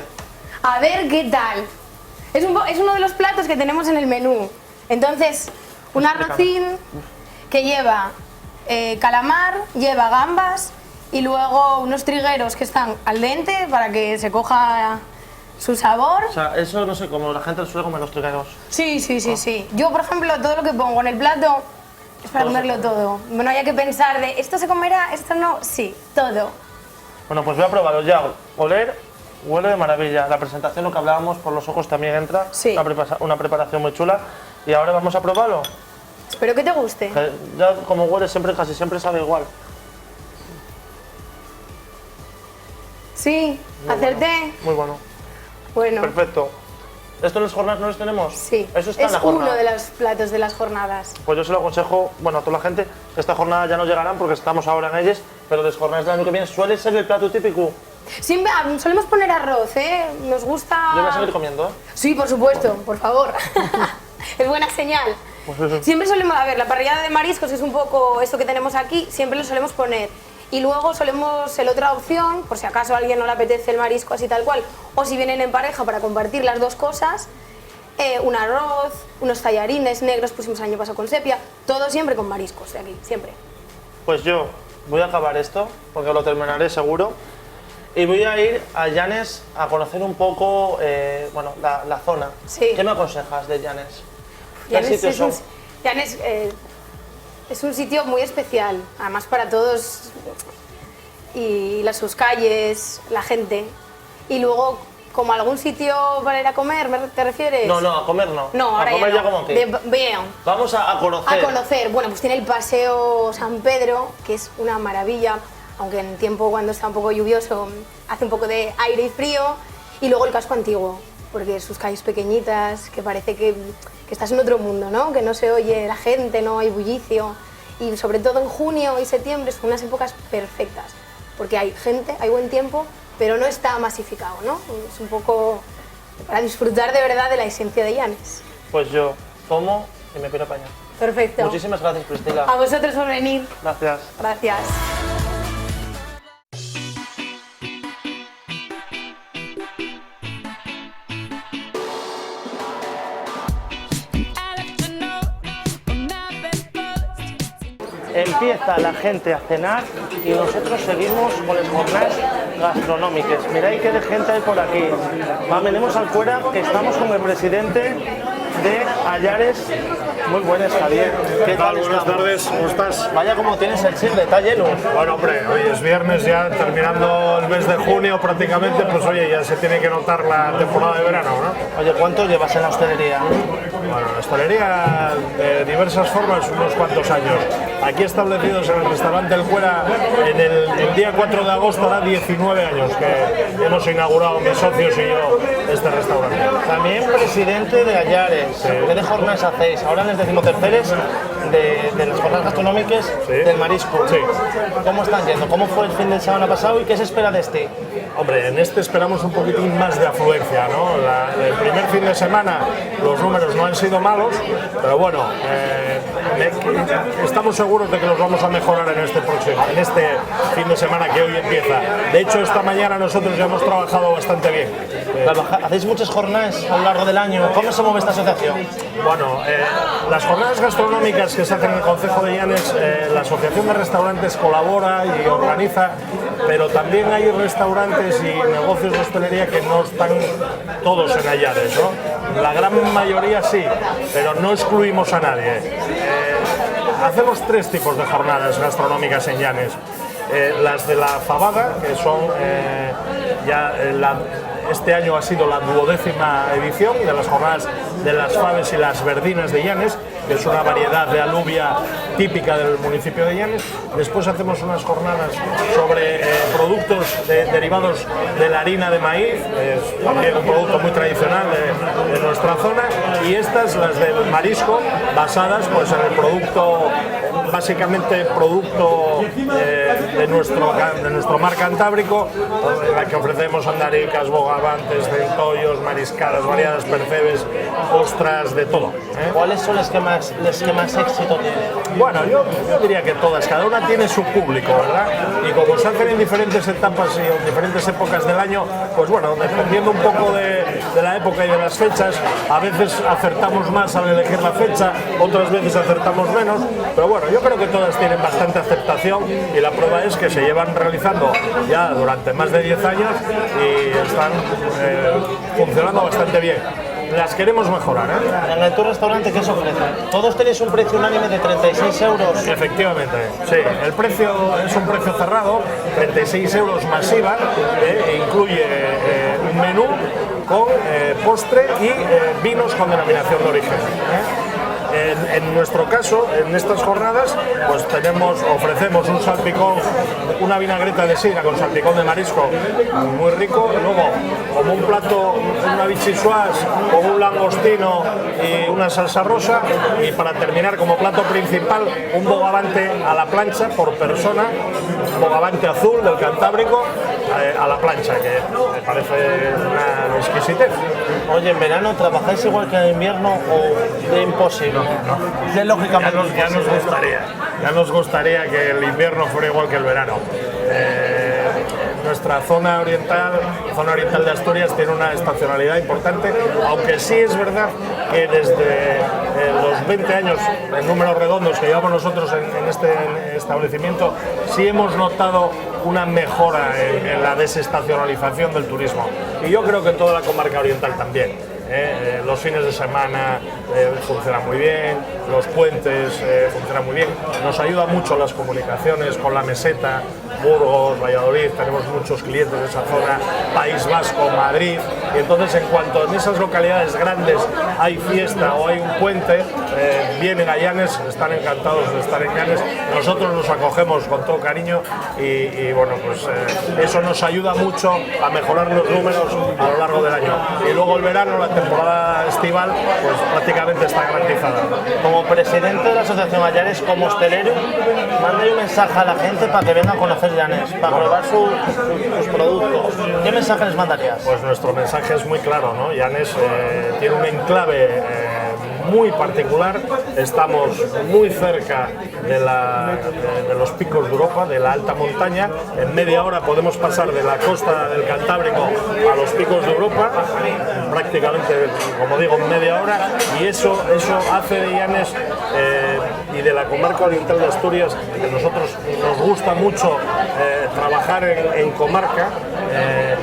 A ver qué tal. Es uno de los platos que tenemos en el menú. Entonces, un arrocín que lleva calamar, lleva gambas y luego unos trigueros que están al dente para que se coja su sabor. o sea, eso no sé, como la gente suele comer los trigueros. Sí. Yo, por ejemplo, todo lo que pongo en el plato es para comerlo todo. No haya que pensar de esto se comerá, esto no. Sí, todo. Bueno, pues voy a probarlo ya. Oler, huele de maravilla. La presentación, lo que hablábamos, por los ojos también entra. Sí. Una preparación muy chula. Y ahora vamos a probarlo. Espero que te guste. Que ya como huele siempre, casi siempre sabe igual. Sí, acerté. Muy bueno. Bueno, Perfecto. ¿Esto en las jornadas no los tenemos? Sí, Eso está en es la jornada. uno de los platos de las jornadas. Pues yo se lo aconsejo, bueno, a toda la gente, esta jornada ya no llegarán porque estamos ahora en ellas, pero las jornadas del año que viene suele ser el plato típico. Siempre solemos poner arroz, ¿eh? Nos gusta... Yo voy a seguir comiendo, ¿eh? Sí, por supuesto, por favor. Es buena señal. Pues eso. Siempre solemos, a ver, la parrillada de mariscos, que es un poco esto que tenemos aquí, siempre lo solemos poner. Y luego solemos, la otra opción, por si acaso a alguien no le apetece el marisco así tal cual, o si vienen en pareja para compartir las dos cosas, un arroz, unos tallarines negros, pusimos el año pasado con sepia, todo siempre con mariscos de aquí, siempre. Pues yo voy a acabar esto, porque lo terminaré seguro, y voy a ir a Llanes a conocer un poco, bueno, la zona. Sí. ¿Qué me aconsejas de Llanes? ¿Qué Llanes sitios son? Llanes, es un sitio muy especial, además para todos, y sus calles, la gente. Y luego, como algún sitio para ir a comer, ¿te refieres? No, a comer no. No, a ahora comer ya no. como que. Bien. Vamos a conocer. A conocer. Bueno, pues tiene el Paseo San Pedro, que es una maravilla, aunque en tiempo cuando está un poco lluvioso hace un poco de aire y frío. Y luego el casco antiguo, porque sus calles pequeñitas, que parece que estás en otro mundo, ¿no? Que no se oye la gente, no hay bullicio. Y sobre todo en junio y septiembre son unas épocas perfectas, porque hay gente, hay buen tiempo, pero no está masificado, ¿no? Es un poco para disfrutar de verdad de la esencia de Llanes. Pues yo como y me piro para allá. Perfecto. Muchísimas gracias, Priscila. A vosotros por venir. Gracias. Gracias. Empieza la gente a cenar y nosotros seguimos con las jornadas gastronómicas. Mirad qué de gente hay por aquí. Venimos al fuera que estamos con el presidente de Allares. Muy buenas, Javier. ¿Qué tal? Buenas tardes, ¿cómo estás? Vaya como tienes el chile, está lleno. Bueno, hombre, hoy es viernes ya, terminando el mes de junio prácticamente, pues oye, ya se tiene que notar la temporada de verano, ¿no? Oye, ¿cuánto llevas en la hostelería? Bueno, la hostelería de diversas formas, unos cuantos años. Aquí establecidos en el restaurante El Cuera, el día 4 de agosto, hará 19 años que hemos inaugurado mis socios y yo este restaurante. También presidente de Allares. Sí. ¿Qué de jornadas hacéis? Ahora en el 13º de las jornadas gastronómicas del marisco. Sí. ¿Cómo están yendo? ¿Cómo fue el fin de semana pasado y qué se espera de este? Hombre, en este esperamos un poquitín más de afluencia, ¿no? El primer fin de semana los números no han sido malos, pero bueno, estamos seguros de que los vamos a mejorar en este fin de semana que hoy empieza. De hecho, esta mañana nosotros ya hemos trabajado bastante bien. ¿Hacéis muchas jornadas a lo largo del año? ¿Cómo se mueve esta asociación? Bueno, las jornadas gastronómicas que se hacen en el Concejo de Llanes, la Asociación de Restaurantes colabora y organiza, pero también hay restaurantes y negocios de hostelería que no están todos en Allares, ¿no? La gran mayoría sí, pero no excluimos a nadie. Hacemos tres tipos de jornadas gastronómicas en Llanes. Las de la fabada, que son este año ha sido la 12ª edición de las jornadas de las faves y las verdinas de Llanes, que es una variedad de alubia típica del municipio de Llanes. Después hacemos unas jornadas sobre productos derivados de la harina de maíz, es también un producto muy tradicional de nuestra zona, y estas, las del marisco, basadas pues en el producto, básicamente producto de nuestro mar Cantábrico, en la que ofrecemos andaricas, bogavantes, centollos, mariscadas variadas, percebes, ostras, de todo. ¿Cuáles son las que más éxito tienen? Bueno, yo diría que todas, cada una tiene su público, ¿verdad? Y como se hacen en diferentes etapas y en diferentes épocas del año, pues bueno, dependiendo un poco de la época y de las fechas, a veces acertamos más al elegir la fecha, otras veces acertamos menos, pero bueno, yo creo que todas tienen bastante aceptación y la prueba es que se llevan realizando ya durante más de 10 años y están funcionando bastante bien. Las queremos mejorar, ¿eh? En tu restaurante, ¿qué se ofrece? ¿Todos tenéis un precio unánime de 36 euros? Efectivamente, sí. El precio es un precio cerrado, 36 euros más IVA, incluye un menú con postre y vinos con denominación de origen. En nuestro caso, en estas jornadas, pues ofrecemos un salpicón, una vinagreta de sidra con salpicón de marisco muy rico, y luego como un plato, una bichisuas con un langostino y una salsa rosa, y para terminar como plato principal un bogavante a la plancha por persona, bogavante azul del Cantábrico a la plancha, que me parece una exquisitez. Oye, en verano trabajáis igual que en invierno o de imposible. De lógicamente Ya nos gustaría que el invierno fuera igual que el verano. Nuestra zona oriental de Asturias, tiene una estacionalidad importante, aunque sí es verdad que desde los 20 años en números redondos que llevamos nosotros en este establecimiento, sí hemos notado una mejora en la desestacionalización del turismo. Y yo creo que en toda la comarca oriental también. Los fines de semana funcionan muy bien, los puentes funcionan muy bien, nos ayuda mucho las comunicaciones con la meseta, Burgos, Valladolid, tenemos muchos clientes de esa zona, País Vasco, Madrid, y entonces en cuanto en esas localidades grandes hay fiesta o hay un puente, vienen a Llanes, están encantados de estar en Llanes, nosotros los acogemos con todo cariño y bueno, pues eso nos ayuda mucho a mejorar los números a lo largo del año. Y luego el verano, la temporada estival, pues prácticamente está garantizada. Como presidente de la Asociación a Llanes, como hostelero, manda un mensaje a la gente para que venga a conocer Llanes, para probar sus productos. ¿Qué mensaje les mandarías? Pues nuestro mensaje es muy claro, ¿no? Llanes tiene un enclave muy particular, estamos muy cerca de los picos de Europa, de la alta montaña, en media hora podemos pasar de la costa del Cantábrico a los picos de Europa, prácticamente, como digo, en media hora, y eso hace de Llanes y de la comarca oriental de Asturias, que nosotros nos gusta mucho trabajar en comarca,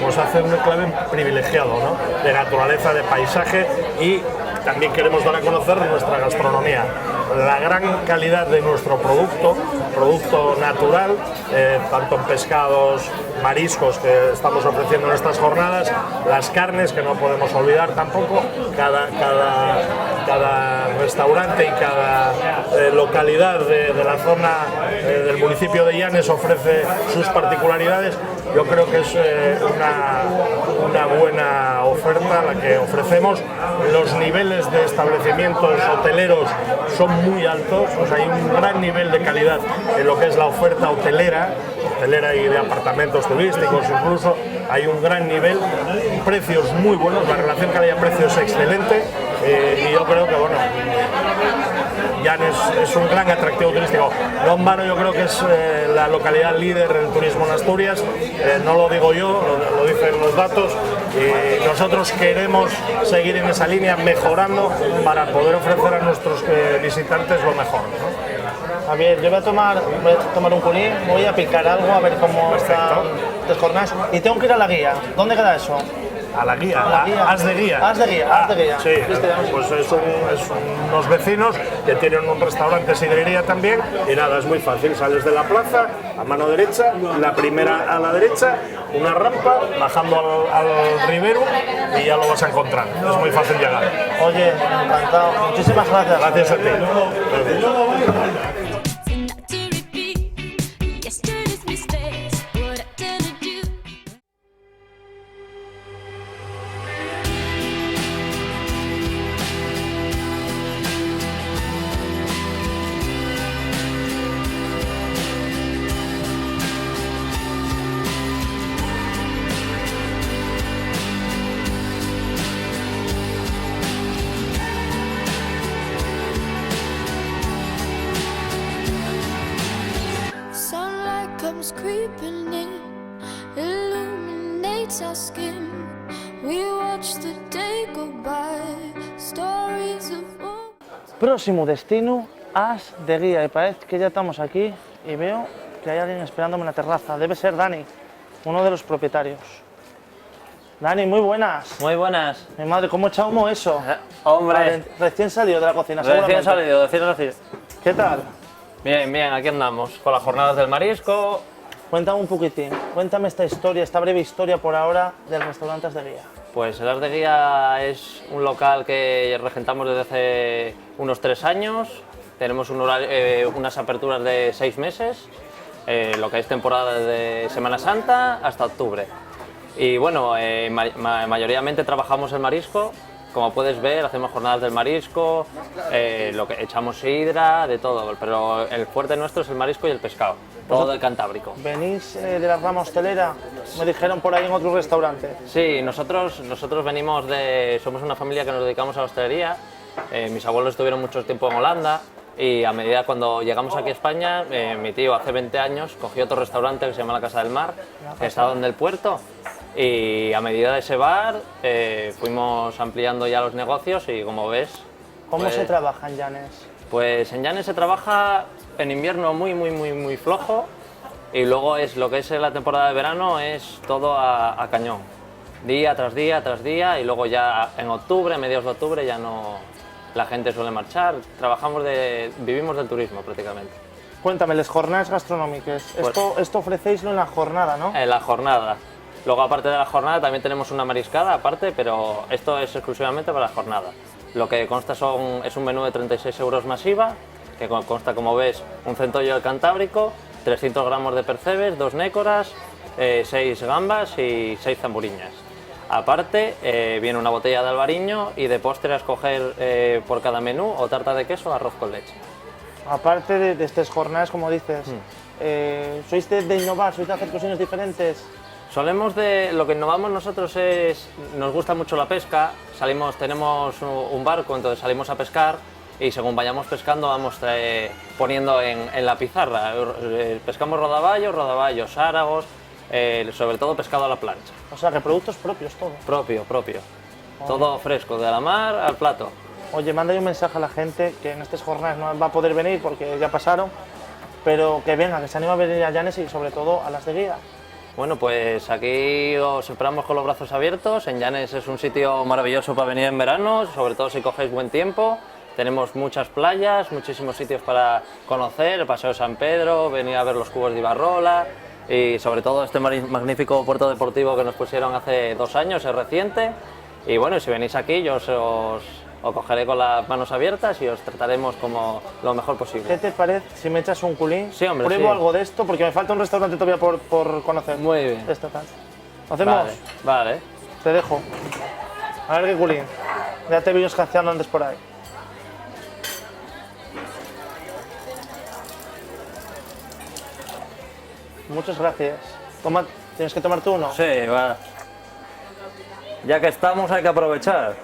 pues hace un enclave privilegiado, ¿no? De naturaleza, de paisaje, y también queremos dar a conocer nuestra gastronomía, la gran calidad de nuestro producto natural, tanto en pescados, mariscos que estamos ofreciendo en estas jornadas, las carnes que no podemos olvidar tampoco, cada restaurante y cada localidad de la zona del municipio de Llanes ofrece sus particularidades. Yo creo que es una buena oferta la que ofrecemos. Los niveles de establecimientos hoteleros son muy altos, o sea, hay un gran nivel de calidad en lo que es la oferta hotelera y de apartamentos turísticos, incluso hay un gran nivel, precios muy buenos, la relación calidad-precio es excelente, y yo creo que bueno, Llanes es un gran atractivo turístico. No en vano, yo creo que es la localidad líder en turismo en Asturias, no lo digo yo, lo dicen los datos, y nosotros queremos seguir en esa línea, mejorando para poder ofrecer a nuestros visitantes lo mejor, ¿no? Javier, yo voy a tomar un cuní, voy a picar algo a ver cómo están las jornadas, y tengo que ir a la guía. ¿Dónde queda eso? A la guía, As de Guía. As de Guía. Sí, pues es unos vecinos que tienen un restaurante sidrería también, y nada, es muy fácil, sales de la plaza, a mano derecha, la primera a la derecha, una rampa, bajando al Ribero, y ya lo vas a encontrar, es muy fácil llegar. Oye, encantado, muchísimas gracias. Gracias a ti. Yesterday's mistakes, what I didn't do. Sunlight comes creeping in, illuminates our skin. We watch the day go by, stories of war. Próximo destino, As de Guía, y parece que ya estamos aquí y veo que hay alguien esperándome en la terraza. Debe ser Dani, uno de los propietarios. Dani, muy buenas. Muy buenas. Mi madre, ¿cómo echa humo eso? Hombre. Recién salido de la cocina, Recién seguramente. salido. ¿Qué tal? Bien, bien, aquí andamos, con las jornadas del marisco. Cuéntame un poquitín, cuéntame esta historia, esta breve historia por ahora del restaurante As de Guía. Pues el As de Guía es un local que regentamos desde hace unos 3 años. Tenemos unas aperturas de 6 meses, lo que es temporada de Semana Santa hasta octubre. Y bueno, mayoritariamente trabajamos el marisco. Como puedes ver, hacemos jornadas del marisco, lo que echamos sidra, de todo, pero el fuerte nuestro es el marisco y el pescado, todo del Cantábrico. ¿Venís de la rama hostelera? Me dijeron por ahí en otro restaurante. Sí, nosotros venimos somos una familia que nos dedicamos a la hostelería. Mis abuelos estuvieron mucho tiempo en Holanda y a medida cuando llegamos aquí a España, mi tío hace 20 años cogió otro restaurante que se llama La Casa del Mar, que estaba en el puerto. Y a medida de ese bar fuimos ampliando ya los negocios y como ves... ¿Cómo se trabaja en Llanes? Pues en Llanes se trabaja en invierno muy flojo y luego lo que es la temporada de verano es todo a cañón. Día tras día y luego ya en octubre, a mediados de octubre ya no... La gente suele marchar, vivimos del turismo prácticamente. Cuéntame, las jornadas gastronómicas, esto ofrecéislo en la jornada, ¿no? En la jornada. Luego, aparte de la jornada, también tenemos una mariscada aparte, pero esto es exclusivamente para la jornada. Lo que consta es un menú de 36 euros más IVA, que consta, como ves, un centollo del Cantábrico, 300 gramos de percebes, 2 nécoras, 6 gambas y 6 zamburiñas. Aparte, viene una botella de albariño y de postre a escoger por cada menú o tarta de queso o arroz con leche. Aparte de estas jornadas, como dices, ¿sois de innovar, sois de hacer cosas diferentes? Lo que innovamos nosotros nos gusta mucho la pesca, tenemos un barco, entonces salimos a pescar y según vayamos pescando vamos poniendo en la pizarra. Pescamos rodaballos, sáragos, sobre todo pescado a la plancha. O sea, que productos propios todo. Propio. Todo fresco, de la mar al plato. Oye, manda un mensaje a la gente que en estas jornadas no va a poder venir porque ya pasaron, pero que venga, que se anima a venir a Llanes y sobre todo a Las de Guía. Bueno, pues aquí os esperamos con los brazos abiertos. En Llanes es un sitio maravilloso para venir en verano, sobre todo si cogéis buen tiempo. Tenemos muchas playas, muchísimos sitios para conocer, el Paseo de San Pedro, venir a ver los cubos de Ibarrola y sobre todo este magnífico puerto deportivo que nos pusieron hace 2 años, es reciente. Y bueno, si venís aquí yo os cogeré con las manos abiertas y os trataremos como lo mejor posible. ¿Qué te parece si me echas un culín? Sí, hombre, Pruebo sí. algo de esto porque me falta un restaurante todavía por conocer. Muy bien. Esto tal. ¿Lo hacemos? Vale. Te dejo. A ver qué culín. Ya te vi escaceando antes por ahí. Muchas gracias. ¿Tienes que tomar tú uno? Sí, va. Ya que estamos hay que aprovechar.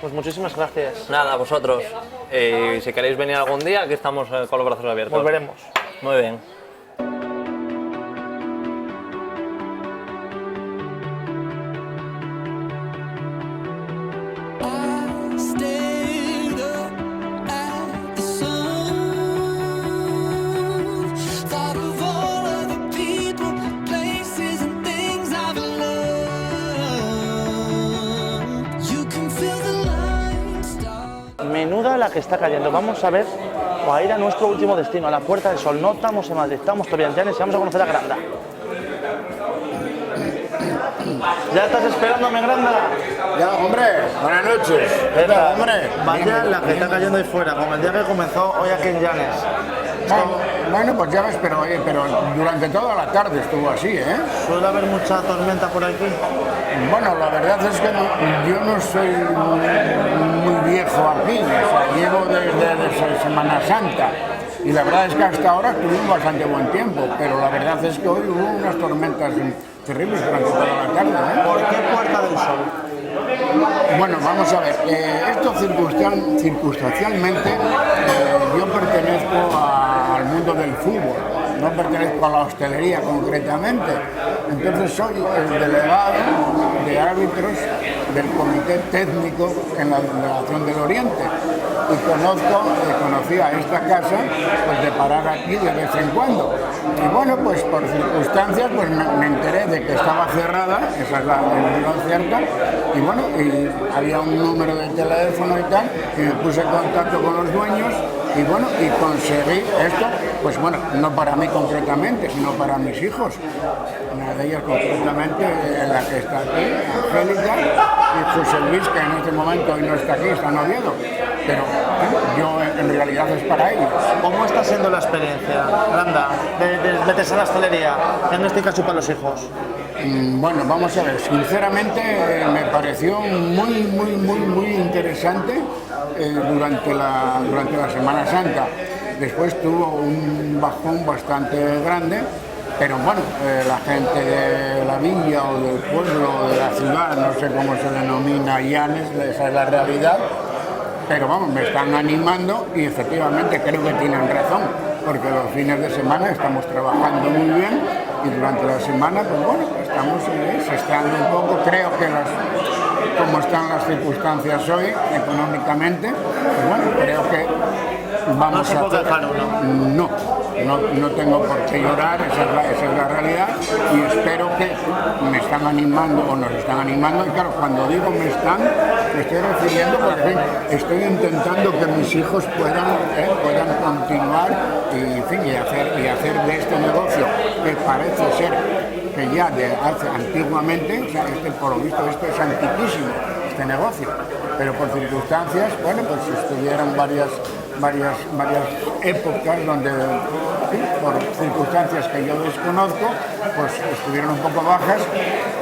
Pues muchísimas gracias. Nada, a vosotros. Y si queréis venir algún día, aquí estamos con los brazos abiertos. Volveremos. Muy bien. Stayed up at the sun. Thought of all of the people, places, and things I've loved. You can feel the lines start. Menuda la que está cayendo. Vamos a ver o a ir a nuestro último destino, a la Puerta del Sol. No estamos en Madrid, estamos todavía en Llanes y vamos a conocer a Granda. ¿Ya estás esperándome, Granda? Ya, hombre, buenas noches. ¿Qué tal, hombre? Vaya la que está cayendo ahí fuera, como el día que comenzó hoy aquí en Llanes. Bueno, pues ya ves, pero durante toda la tarde estuvo así, ¿eh? ¿Suele haber mucha tormenta por aquí? Bueno, la verdad es que yo no soy muy viejo aquí, o sea, llevo desde Semana Santa. Y la verdad es que hasta ahora tuvimos bastante buen tiempo, pero la verdad es que hoy hubo unas tormentas terribles durante toda la tarde, ¿eh? ¿Por qué Puerta del Sol? Bueno, vamos a ver, esto circunstancialmente yo pertenezco al mundo del fútbol, no pertenezco a la hostelería concretamente, entonces soy el delegado de árbitros del comité técnico en la Delegación del Oriente y conocía esta casa pues de parar aquí de vez en cuando. Y bueno, pues por circunstancias pues me enteré de que estaba cerrada, esa es la verdad cierta, y bueno, y había un número de teléfono y tal, y me puse en contacto con los dueños Y bueno, y conseguí esto, pues bueno, no para mí concretamente, sino para mis hijos. Una de ellas concretamente, la que está aquí, Angélica, y José Luis, que en este momento hoy no está aquí, está en Oviedo. Pero yo en realidad es para ellos. ¿Cómo está siendo la experiencia, Aranda, de meterse en la hostelería, en este caso para los hijos? Bueno, vamos a ver, sinceramente me pareció muy interesante durante la Semana Santa. Después tuvo un bajón bastante grande, pero bueno, la gente de la villa o del pueblo o de la ciudad, no sé cómo se denomina Llanes, esa es la realidad, pero vamos, me están animando y efectivamente creo que tienen razón, porque los fines de semana estamos trabajando muy bien y durante la semana, pues bueno, estamos sesteando un poco. Creo que como están las circunstancias hoy, económicamente, pues bueno, creo que vamos a hacer... No tengo por qué llorar, esa es la realidad, y espero que me están animando o nos están animando. Y claro, cuando digo me estoy refiriendo porque estoy intentando que mis hijos puedan continuar y hacer de este negocio, que parece ser que ya de hace antiguamente, o sea, por lo visto esto es antiquísimo, este negocio, pero por circunstancias, bueno, pues estuvieron varias épocas donde, por circunstancias que yo desconozco, pues estuvieron un poco bajas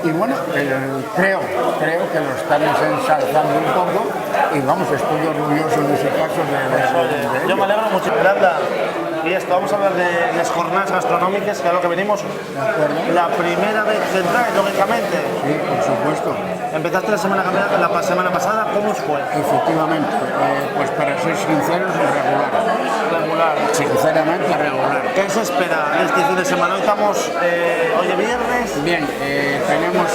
y bueno, creo que lo estamos ensalzando un poco y vamos, estoy orgulloso en ese caso de Yo me alegro mucho, Aranda. Y esto, vamos a hablar de las jornadas gastronómicas, que es a lo que venimos. La primera vez que entráis, lógicamente. Sí, por supuesto. Empezaste la semana pasada, ¿cómo os fue? Efectivamente, pues para ser sinceros, regular. Sinceramente, regular. ¿Qué se espera de este fin de semana? Hoy estamos, hoy es viernes. Bien, tenemos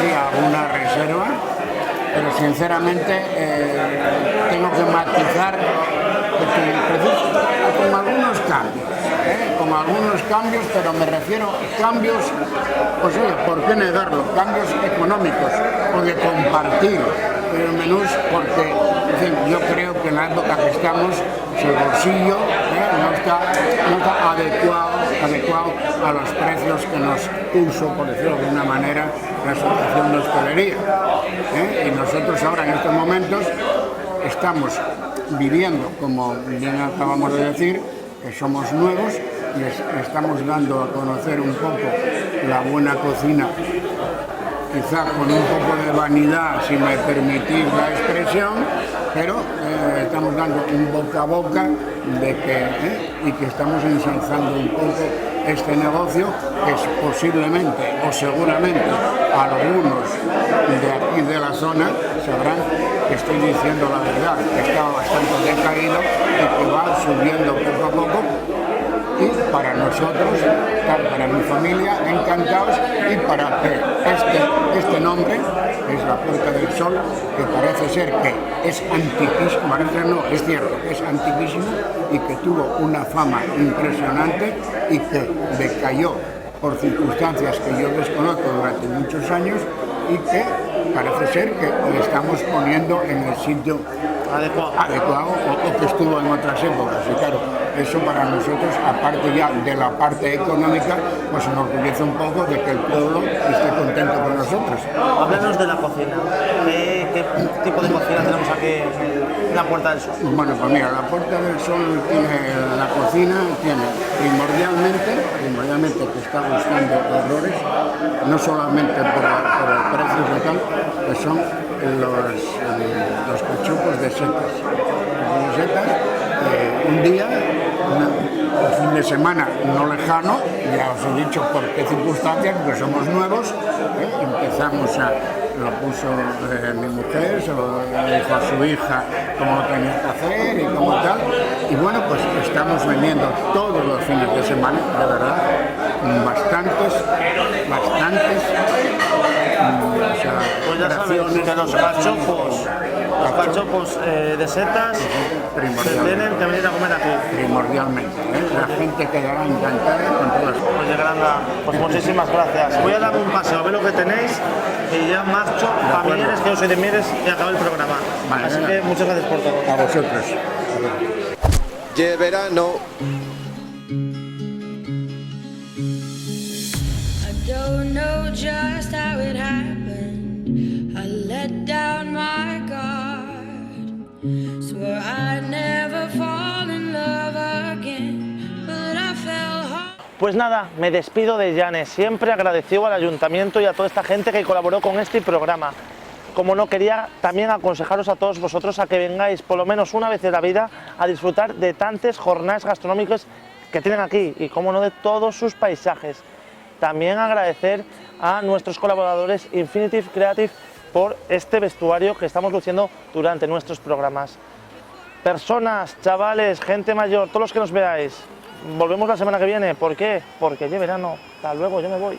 sí alguna reserva, pero sinceramente tengo que matizar con algunos cambios, pero me refiero a cambios, pues oye, ¿por qué negarlo? Cambios económicos o de compartir menús, porque en fin, yo creo que en la época que estamos, el bolsillo no está adecuado a los precios que nos puso, por decirlo de alguna manera, la Asociación de Hostelería. Y nosotros ahora en estos momentos estamos viviendo, como bien acabamos de decir, que somos nuevos, y estamos dando a conocer un poco la buena cocina, quizá con un poco de vanidad, si me permitís la expresión, pero estamos dando un boca a boca y que estamos ensalzando un poco este negocio, que es posiblemente o seguramente algunos de aquí de la zona sabrán que estoy diciendo la verdad, que estaba bastante decaído y que va subiendo poco a poco. Y para nosotros, para mi familia, encantados, y para que este nombre, que es la Puerta del Sol, que parece ser que es antiquísimo, es cierto, es antiquísimo y que tuvo una fama impresionante y que decayó por circunstancias que yo desconozco durante muchos años y que parece ser que le estamos poniendo en el sitio adecuado o que estuvo en otras épocas. Y claro, eso para nosotros, aparte ya de la parte económica, pues nos orgullece un poco de que el pueblo esté contento con nosotros. Háblanos de la cocina. ¿Qué tipo de cocina tenemos aquí en la Puerta del Sol? Bueno, pues mira, la Puerta del Sol la cocina tiene primordialmente que está buscando errores, no solamente por el precio y tal, que son los cachupos de setas. Un día, un fin de semana no lejano, ya os he dicho por qué circunstancias, porque somos nuevos, empezamos lo puso mi mujer, se lo dijo a su hija cómo lo tenía que hacer y cómo tal, y bueno, pues estamos vendiendo todos los fines de semana, de verdad, bastantes, pues ya sabes que los cachopos de setas se tienen que venir a comer aquí. Primordialmente, la gente quedará encantada con todas las cosas. Oye, Granda, pues muchísimas gracias. Voy a dar un paseo a ver lo que tenéis y ya marcho a Mieres, que yo soy de Mieres, y acabo el programa. Así que muchas gracias por todo. A vosotros. ¡Ye verano! I don't know just how it happened. I let down my guard. Swore I'd never fall in love again, but I fell hard. Pues nada, me despido de Llanes, siempre agradecido al ayuntamiento y a toda esta gente que colaboró con este programa. Como no, quería también aconsejaros a todos vosotros a que vengáis por lo menos una vez en la vida a disfrutar de tantas jornadas gastronómicas que tienen aquí y, como no, de todos sus paisajes. También agradecer a nuestros colaboradores Infinitive Creative por este vestuario que estamos luciendo durante nuestros programas. Personas, chavales, gente mayor, todos los que nos veáis, volvemos la semana que viene. ¿Por qué? Porque ya verano. Hasta luego, yo me voy.